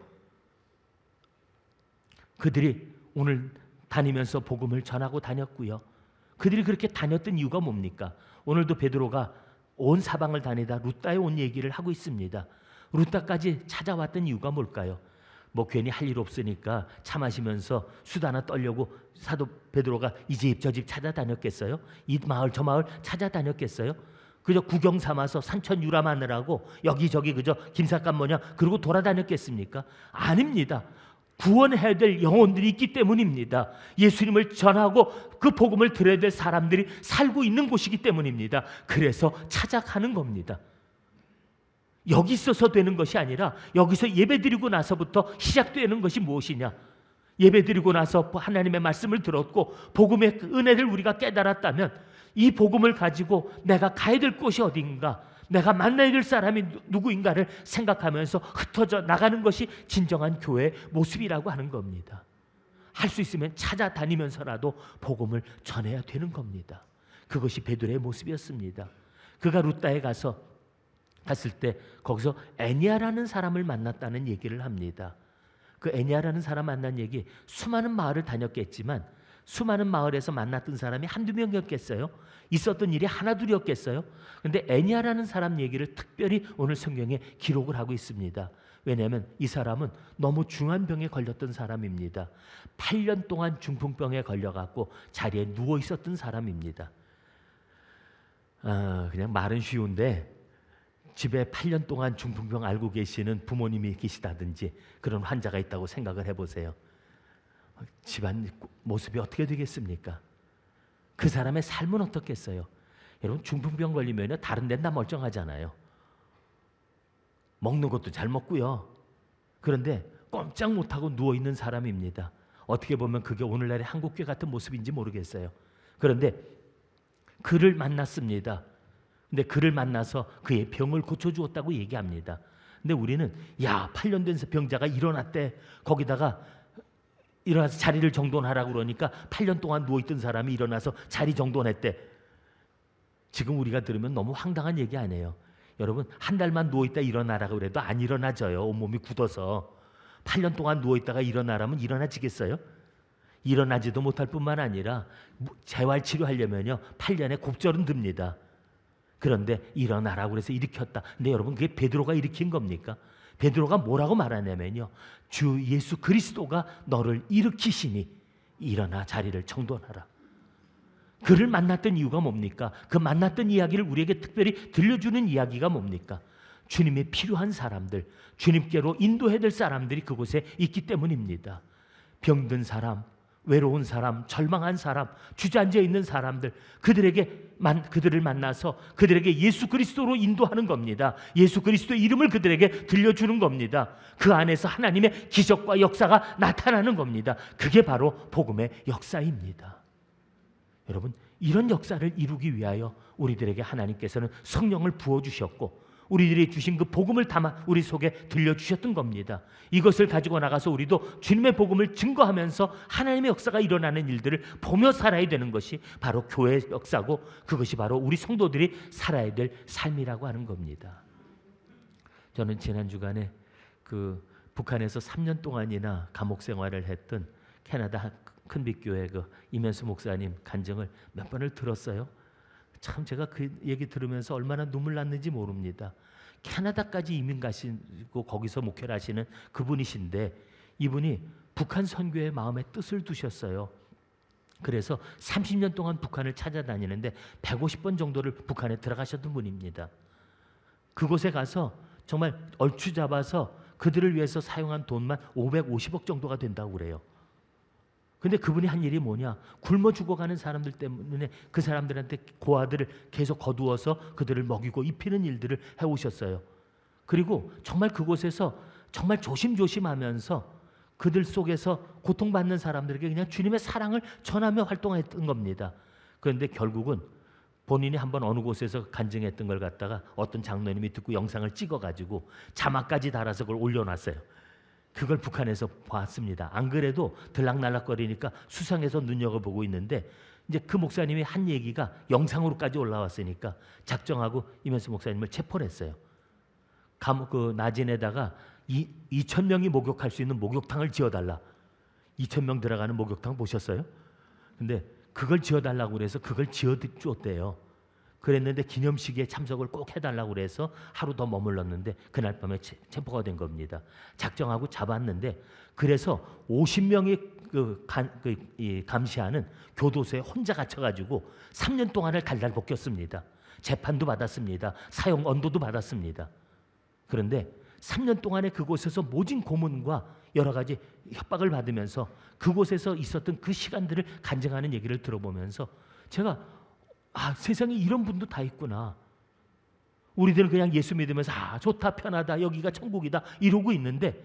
그들이 오늘 다니면서 복음을 전하고 다녔고요. 그들이 그렇게 다녔던 이유가 뭡니까? 오늘도 베드로가 온 사방을 다니다 루다에 온 얘기를 하고 있습니다. 루다까지 찾아왔던 이유가 뭘까요? 뭐 괜히 할 일 없으니까 차 마시면서 수다나 떨려고 사도 베드로가 이 집 저 집 찾아다녔겠어요? 이 마을 저 마을 찾아다녔겠어요? 그저 구경 삼아서 산천 유람하느라고 여기저기 그저 김삿갓 모냥 그러고 돌아다녔겠습니까? 아닙니다. 구원해야 될 영혼들이 있기 때문입니다. 예수님을 전하고 그 복음을 들어야 될 사람들이 살고 있는 곳이기 때문입니다. 그래서 찾아가는 겁니다. 여기 있어서 되는 것이 아니라 여기서 예배드리고 나서부터 시작되는 것이 무엇이냐? 예배드리고 나서 하나님의 말씀을 들었고 복음의 은혜를 우리가 깨달았다면 이 복음을 가지고 내가 가야 될 곳이 어딘가, 내가 만나야 될 사람이 누구인가를 생각하면서 흩어져 나가는 것이 진정한 교회의 모습이라고 하는 겁니다. 할 수 있으면 찾아다니면서라도 복음을 전해야 되는 겁니다. 그것이 베드로의 모습이었습니다. 그가 루다에 갔을 때 거기서 애니아라는 사람을 만났다는 얘기를 합니다. 그 애니아라는 사람 만난 얘기, 수많은 마을을 다녔겠지만 수많은 마을에서 만났던 사람이 한두 명이었겠어요? 있었던 일이 하나둘이었겠어요? 그런데 애니아라는 사람 얘기를 특별히 오늘 성경에 기록을 하고 있습니다. 왜냐하면 이 사람은 너무 중한 병에 걸렸던 사람입니다. 8년 동안 중풍병에 걸려갖고 자리에 누워 있었던 사람입니다. 그냥 말은 쉬운데 집에 8년 동안 중풍병 앓고 계시는 부모님이 계시다든지 그런 환자가 있다고 생각을 해보세요. 집안 모습이 어떻게 되겠습니까? 그 사람의 삶은 어떻겠어요? 여러분, 중풍병 걸리면 다른 데는 다 멀쩡하잖아요. 먹는 것도 잘 먹고요. 그런데 꼼짝 못하고 누워있는 사람입니다. 어떻게 보면 그게 오늘날의 한국교회 같은 모습인지 모르겠어요. 그런데 그를 만났습니다. 근데 그를 만나서 그의 병을 고쳐주었다고 얘기합니다. 근데 우리는 8년 된 병자가 일어났대. 거기다가 일어나서 자리를 정돈하라고 그러니까 8년 동안 누워있던 사람이 일어나서 자리 정돈했대. 지금 우리가 들으면 너무 황당한 얘기 아니에요. 여러분, 한 달만 누워있다 일어나라고 그래도 안 일어나져요. 온몸이 굳어서. 8년 동안 누워있다가 일어나라면 일어나지겠어요? 일어나지도 못할 뿐만 아니라 재활치료하려면요 8년의 곱절은 듭니다. 그런데 일어나라고 그래서 일으켰다. 근데 여러분, 그게 베드로가 일으킨 겁니까? 베드로가 뭐라고 말하냐면요, 주 예수 그리스도가 너를 일으키시니 일어나 자리를 정돈하라. 그를 만났던 이유가 뭡니까? 그 만났던 이야기를 우리에게 특별히 들려주는 이야기가 뭡니까? 주님의 필요한 사람들, 주님께로 인도해야 될 사람들이 그곳에 있기 때문입니다. 병든 사람, 외로운 사람, 절망한 사람, 주저앉아 있는 사람들, 그들을 만나서 그들에게 예수 그리스도로 인도하는 겁니다. 예수 그리스도의 이름을 그들에게 들려주는 겁니다. 그 안에서 하나님의 기적과 역사가 나타나는 겁니다. 그게 바로 복음의 역사입니다. 여러분, 이런 역사를 이루기 위하여 우리들에게 하나님께서는 성령을 부어주셨고 우리들이 주신 그 복음을 담아 우리 속에 들려주셨던 겁니다. 이것을 가지고 나가서 우리도 주님의 복음을 증거하면서 하나님의 역사가 일어나는 일들을 보며 살아야 되는 것이 바로 교회의 역사고, 그것이 바로 우리 성도들이 살아야 될 삶이라고 하는 겁니다. 저는 지난 주간에 북한에서 3년 동안이나 감옥 생활을 했던 캐나다 큰빛교회 이면수 목사님 간증을 몇 번을 들었어요. 참 제가 그 얘기 들으면서 얼마나 눈물 났는지 모릅니다. 캐나다까지 이민 가시고 거기서 목회를 하시는 그분이신데, 이분이 북한 선교의 마음에 뜻을 두셨어요. 그래서 30년 동안 북한을 찾아다니는데 150번 정도를 북한에 들어가셨던 분입니다. 그곳에 가서 정말 얼추 잡아서 그들을 위해서 사용한 돈만 550억 정도가 된다고 그래요. 근데 그분이 한 일이 뭐냐? 굶어 죽어가는 사람들 때문에 그 사람들한테 고아들을 계속 거두어서 그들을 먹이고 입히는 일들을 해오셨어요. 그리고 정말 그곳에서 정말 조심조심하면서 그들 속에서 고통받는 사람들에게 그냥 주님의 사랑을 전하며 활동했던 겁니다. 그런데 결국은 본인이 한번 어느 곳에서 간증했던 걸 갖다가 어떤 장로님이 듣고 영상을 찍어가지고 자막까지 달아서 그걸 올려놨어요. 그걸 북한에서 봤습니다. 안 그래도 들락날락거리니까 수상해서 눈여겨보고 있는데, 이제 그 목사님이 한 얘기가 영상으로까지 올라왔으니까 작정하고 이면수 목사님을 체포를 했어요. 감옥 나진에다가 2,000명이 목욕할 수 있는 목욕탕을 지어달라. 2,000명 들어가는 목욕탕 보셨어요? 근데 그걸 지어달라고 그래서 그걸 지어줬대요. 그랬는데 기념식에 참석을 꼭 해달라고 그래서 하루 더 머물렀는데 그날 밤에 체포가 된 겁니다. 작정하고 잡았는데, 그래서 50명이 감시하는 교도소에 혼자 갇혀가지고 3년 동안을 달달 볶였습니다. 재판도 받았습니다. 사형 언도도 받았습니다. 그런데 3년 동안에 그곳에서 모진 고문과 여러 가지 협박을 받으면서 그곳에서 있었던 그 시간들을 간증하는 얘기를 들어보면서 제가 세상에 이런 분도 다 있구나. 우리들은 그냥 예수 믿으면서 좋다, 편하다, 여기가 천국이다 이러고 있는데,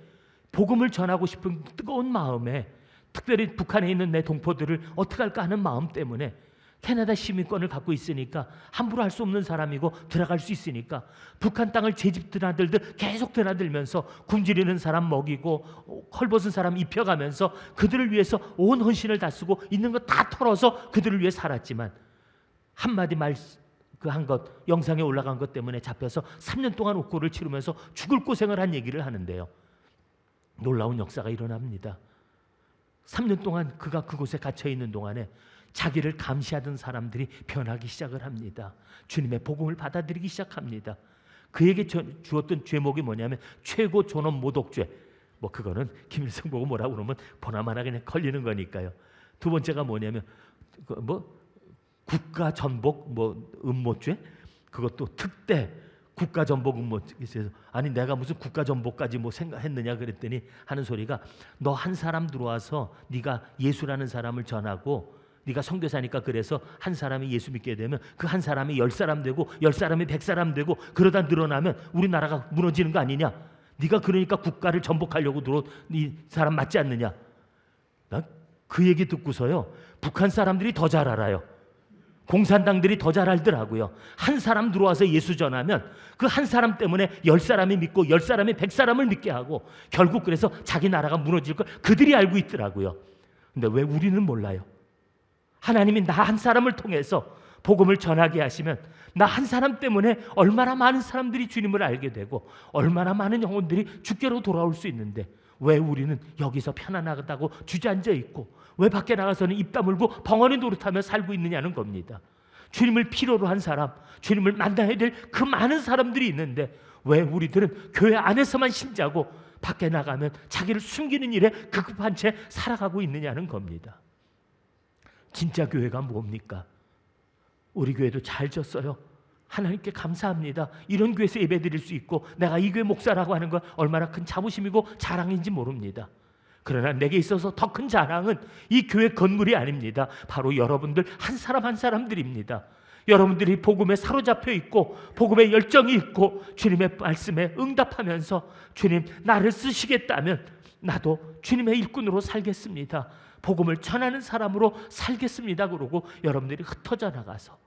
복음을 전하고 싶은 뜨거운 마음에, 특별히 북한에 있는 내 동포들을 어떻게 할까 하는 마음 때문에, 캐나다 시민권을 갖고 있으니까 함부로 할 수 없는 사람이고 들어갈 수 있으니까 북한 땅을 제 집 드나들듯 계속 드나들면서 굶주리는 사람 먹이고 헐벗은 사람 입혀가면서 그들을 위해서 온 헌신을 다 쓰고 있는 거 다 털어서 그들을 위해 살았지만, 한마디 말 한 것, 영상에 올라간 것 때문에 잡혀서 3년 동안 옥고를 치르면서 죽을 고생을 한 얘기를 하는데요. 놀라운 역사가 일어납니다. 3년 동안 그가 그곳에 갇혀 있는 동안에 자기를 감시하던 사람들이 변하기 시작을 합니다. 주님의 복음을 받아들이기 시작합니다. 그에게 주었던 죄목이 뭐냐면 최고 존엄 모독죄. 그거는 김일성 보고 뭐라고 그러면 보나마나 그냥 걸리는 거니까요. 두 번째가 뭐냐면 국가 전복 음모죄. 그것도 특대 국가 전복 음모죄에서, 아니 내가 무슨 국가 전복까지 생각했느냐 그랬더니 하는 소리가, 너 한 사람 들어와서 네가 예수라는 사람을 전하고 네가 선교사니까 그래서 한 사람이 예수 믿게 되면 그 한 사람이 10사람 되고 10사람이 100사람 되고 그러다 늘어나면 우리나라가 무너지는 거 아니냐. 네가 그러니까 국가를 전복하려고 들어온 네 사람 맞지 않느냐. 난 그 얘기 듣고서요, 북한 사람들이 더 잘 알아요. 공산당들이 더 잘 알더라고요. 한 사람 들어와서 예수 전하면 그 한 사람 때문에 10사람이 믿고 10사람이 100사람을 믿게 하고 결국 그래서 자기 나라가 무너질 걸 그들이 알고 있더라고요. 근데 왜 우리는 몰라요? 하나님이 나 한 사람을 통해서 복음을 전하게 하시면 나 한 사람 때문에 얼마나 많은 사람들이 주님을 알게 되고 얼마나 많은 영혼들이 주께로 돌아올 수 있는데, 왜 우리는 여기서 편안하다고 주저앉아 있고 왜 밖에 나가서는 입 다물고 벙어리 노릇하며 살고 있느냐는 겁니다. 주님을 필요로 한 사람, 주님을 만나야 될 그 많은 사람들이 있는데 왜 우리들은 교회 안에서만 신자고 밖에 나가면 자기를 숨기는 일에 급급한 채 살아가고 있느냐는 겁니다. 진짜 교회가 뭡니까? 우리 교회도 잘 졌어요. 하나님께 감사합니다. 이런 교회에서 예배드릴 수 있고 내가 이 교회 목사라고 하는 건 얼마나 큰 자부심이고 자랑인지 모릅니다. 그러나 내게 있어서 더 큰 자랑은 이 교회 건물이 아닙니다. 바로 여러분들 한 사람 한 사람들입니다. 여러분들이 복음에 사로잡혀 있고 복음에 열정이 있고 주님의 말씀에 응답하면서 주님 나를 쓰시겠다면 나도 주님의 일꾼으로 살겠습니다. 복음을 전하는 사람으로 살겠습니다. 그러고 여러분들이 흩어져 나가서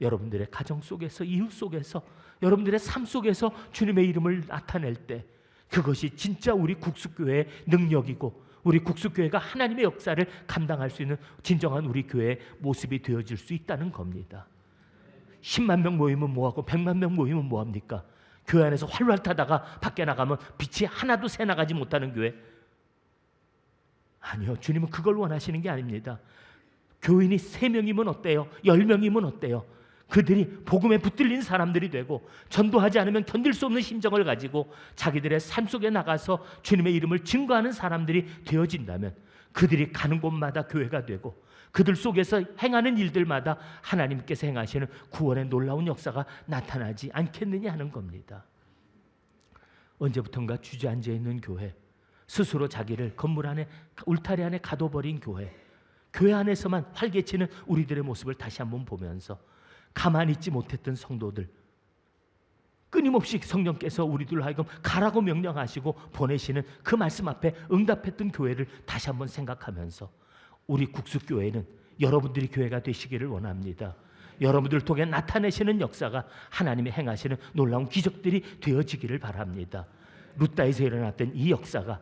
여러분들의 가정 속에서 이웃 속에서 여러분들의 삶 속에서 주님의 이름을 나타낼 때 그것이 진짜 우리 국수교회의 능력이고 우리 국수교회가 하나님의 역사를 감당할 수 있는 진정한 우리 교회의 모습이 되어질 수 있다는 겁니다. 10만 명 모이면 뭐하고 100만 명 모이면 뭐합니까? 교회 안에서 활활 타다가 밖에 나가면 빛이 하나도 새나가지 못하는 교회. 아니요, 주님은 그걸 원하시는 게 아닙니다. 교인이 3명이면 어때요? 10명이면 어때요? 그들이 복음에 붙들린 사람들이 되고 전도하지 않으면 견딜 수 없는 심정을 가지고 자기들의 삶 속에 나가서 주님의 이름을 증거하는 사람들이 되어진다면 그들이 가는 곳마다 교회가 되고 그들 속에서 행하는 일들마다 하나님께서 행하시는 구원의 놀라운 역사가 나타나지 않겠느냐 하는 겁니다. 언제부턴가 주저앉아 있는 교회, 스스로 자기를 건물 안에 울타리 안에 가둬버린 교회, 교회 안에서만 활개치는 우리들의 모습을 다시 한번 보면서 가만히 있지 못했던 성도들, 끊임없이 성령께서 우리들로 하여금 가라고 명령하시고 보내시는 그 말씀 앞에 응답했던 교회를 다시 한번 생각하면서 우리 국수교회는 여러분들이 교회가 되시기를 원합니다. 여러분들 통해 나타내시는 역사가 하나님의 행하시는 놀라운 기적들이 되어지기를 바랍니다. 루다에서 일어났던 이 역사가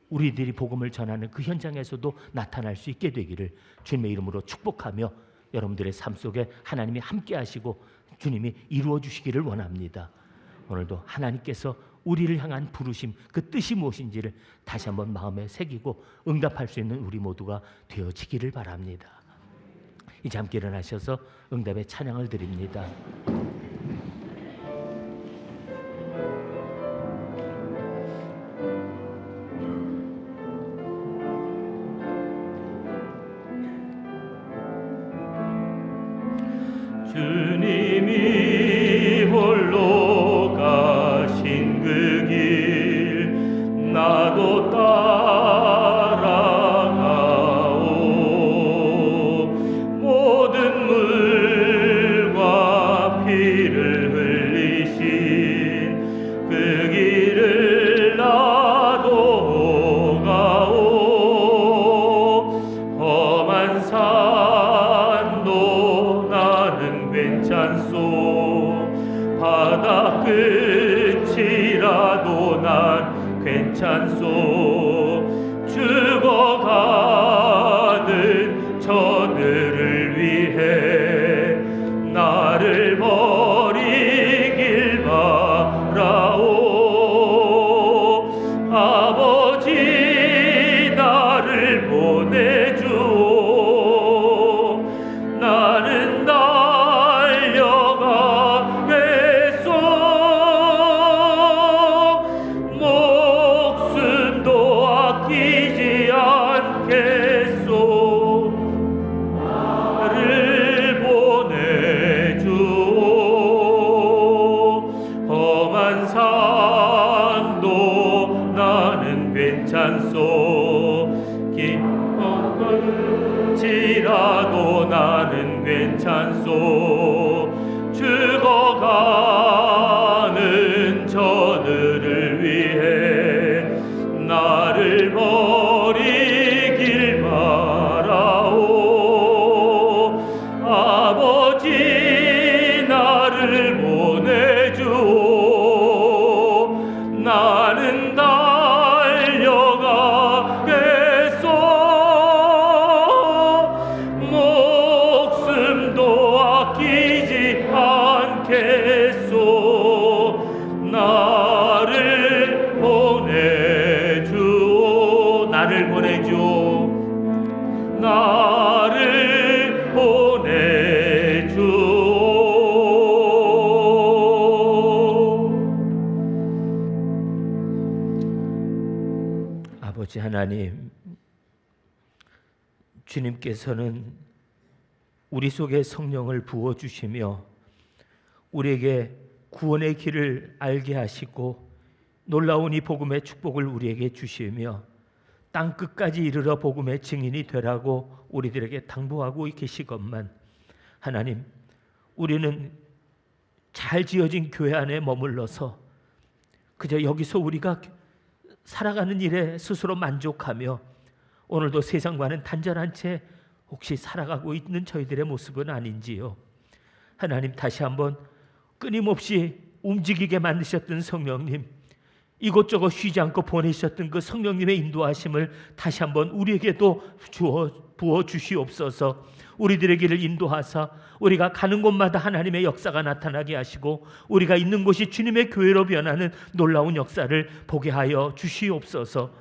우리들이 복음을 전하는 그 현장에서도 나타날 수 있게 되기를 주님의 이름으로 축복하며 여러분들의 삶 속에 하나님이 함께 하시고 주님이 이루어 주시기를 원합니다. 오늘도 하나님께서 우리를 향한 부르심, 그 뜻이 무엇인지를 다시 한번 마음에 새기고 응답할 수 있는 우리 모두가 되어지기를 바랍니다. 이제 함께 일어나셔서 응답의 찬양을 드립니다. 주님이 홀로 가신 그 길 나도 따라가오. 모든 물과 피를 흘리신 그 길을 나도 가오. 험한 산도 나는 괜찮소. 바다 끝이라도 난 괜찮소. 죽어가는 저들을 위해 나를 버리길 바라오. 아버지 나를 보내주오. 나는 달려가겠소. 목숨도 아끼지 않겠소. 나를 보내주오. 험한 산도 나는 괜찮소. 깊은 지라도 나는 괜찮소. 죽어가는 저들을 위해 나를 버리길 바라오. 아버지 나를 보내주오. 나는 달려가겠소. 목숨도 아끼지 않겠소. 나를 보내주오. 나를 보내주오. 나를 보내주오. 아버지 하나님, 주님께서는 우리 속에 성령을 부어주시며 우리에게 구원의 길을 알게 하시고 놀라운 이 복음의 축복을 우리에게 주시며 땅 끝까지 이르러 복음의 증인이 되라고 우리들에게 당부하고 계시건만 하나님, 우리는 잘 지어진 교회 안에 머물러서 그저 여기서 우리가 살아가는 일에 스스로 만족하며 오늘도 세상과는 단절한 채 혹시 살아가고 있는 저희들의 모습은 아닌지요. 하나님, 다시 한번 끊임없이 움직이게 만드셨던 성령님, 이곳저곳 쉬지 않고 보내셨던 그 성령님의 인도하심을 다시 한번 우리에게도 부어 주시옵소서. 우리들의 길을 인도하사 우리가 가는 곳마다 하나님의 역사가 나타나게 하시고 우리가 있는 곳이 주님의 교회로 변하는 놀라운 역사를 보게 하여 주시옵소서.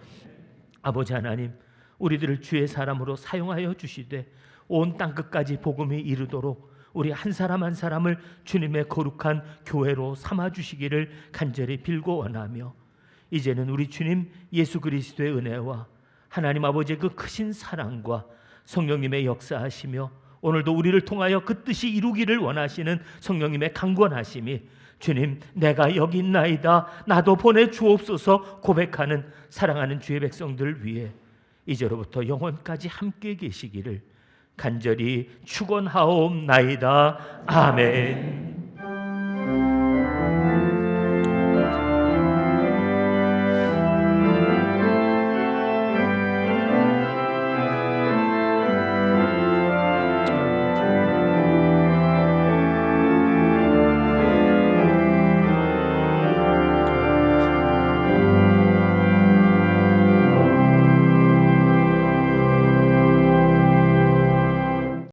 아버지 하나님, 우리들을 주의 사람으로 사용하여 주시되 온 땅끝까지 복음이 이르도록 우리 한 사람 한 사람을 주님의 거룩한 교회로 삼아 주시기를 간절히 빌고 원하며, 이제는 우리 주님 예수 그리스도의 은혜와 하나님 아버지의 그 크신 사랑과 성령님의 역사하시며 오늘도 우리를 통하여 그 뜻이 이루기를 원하시는 성령님의 강권하심이 주님, 내가 여기 있나이다, 나도 보내주옵소서 고백하는 사랑하는 주의 백성들 위해 이제로부터 영원까지 함께 계시기를 간절히 축원하옵나이다. 아멘.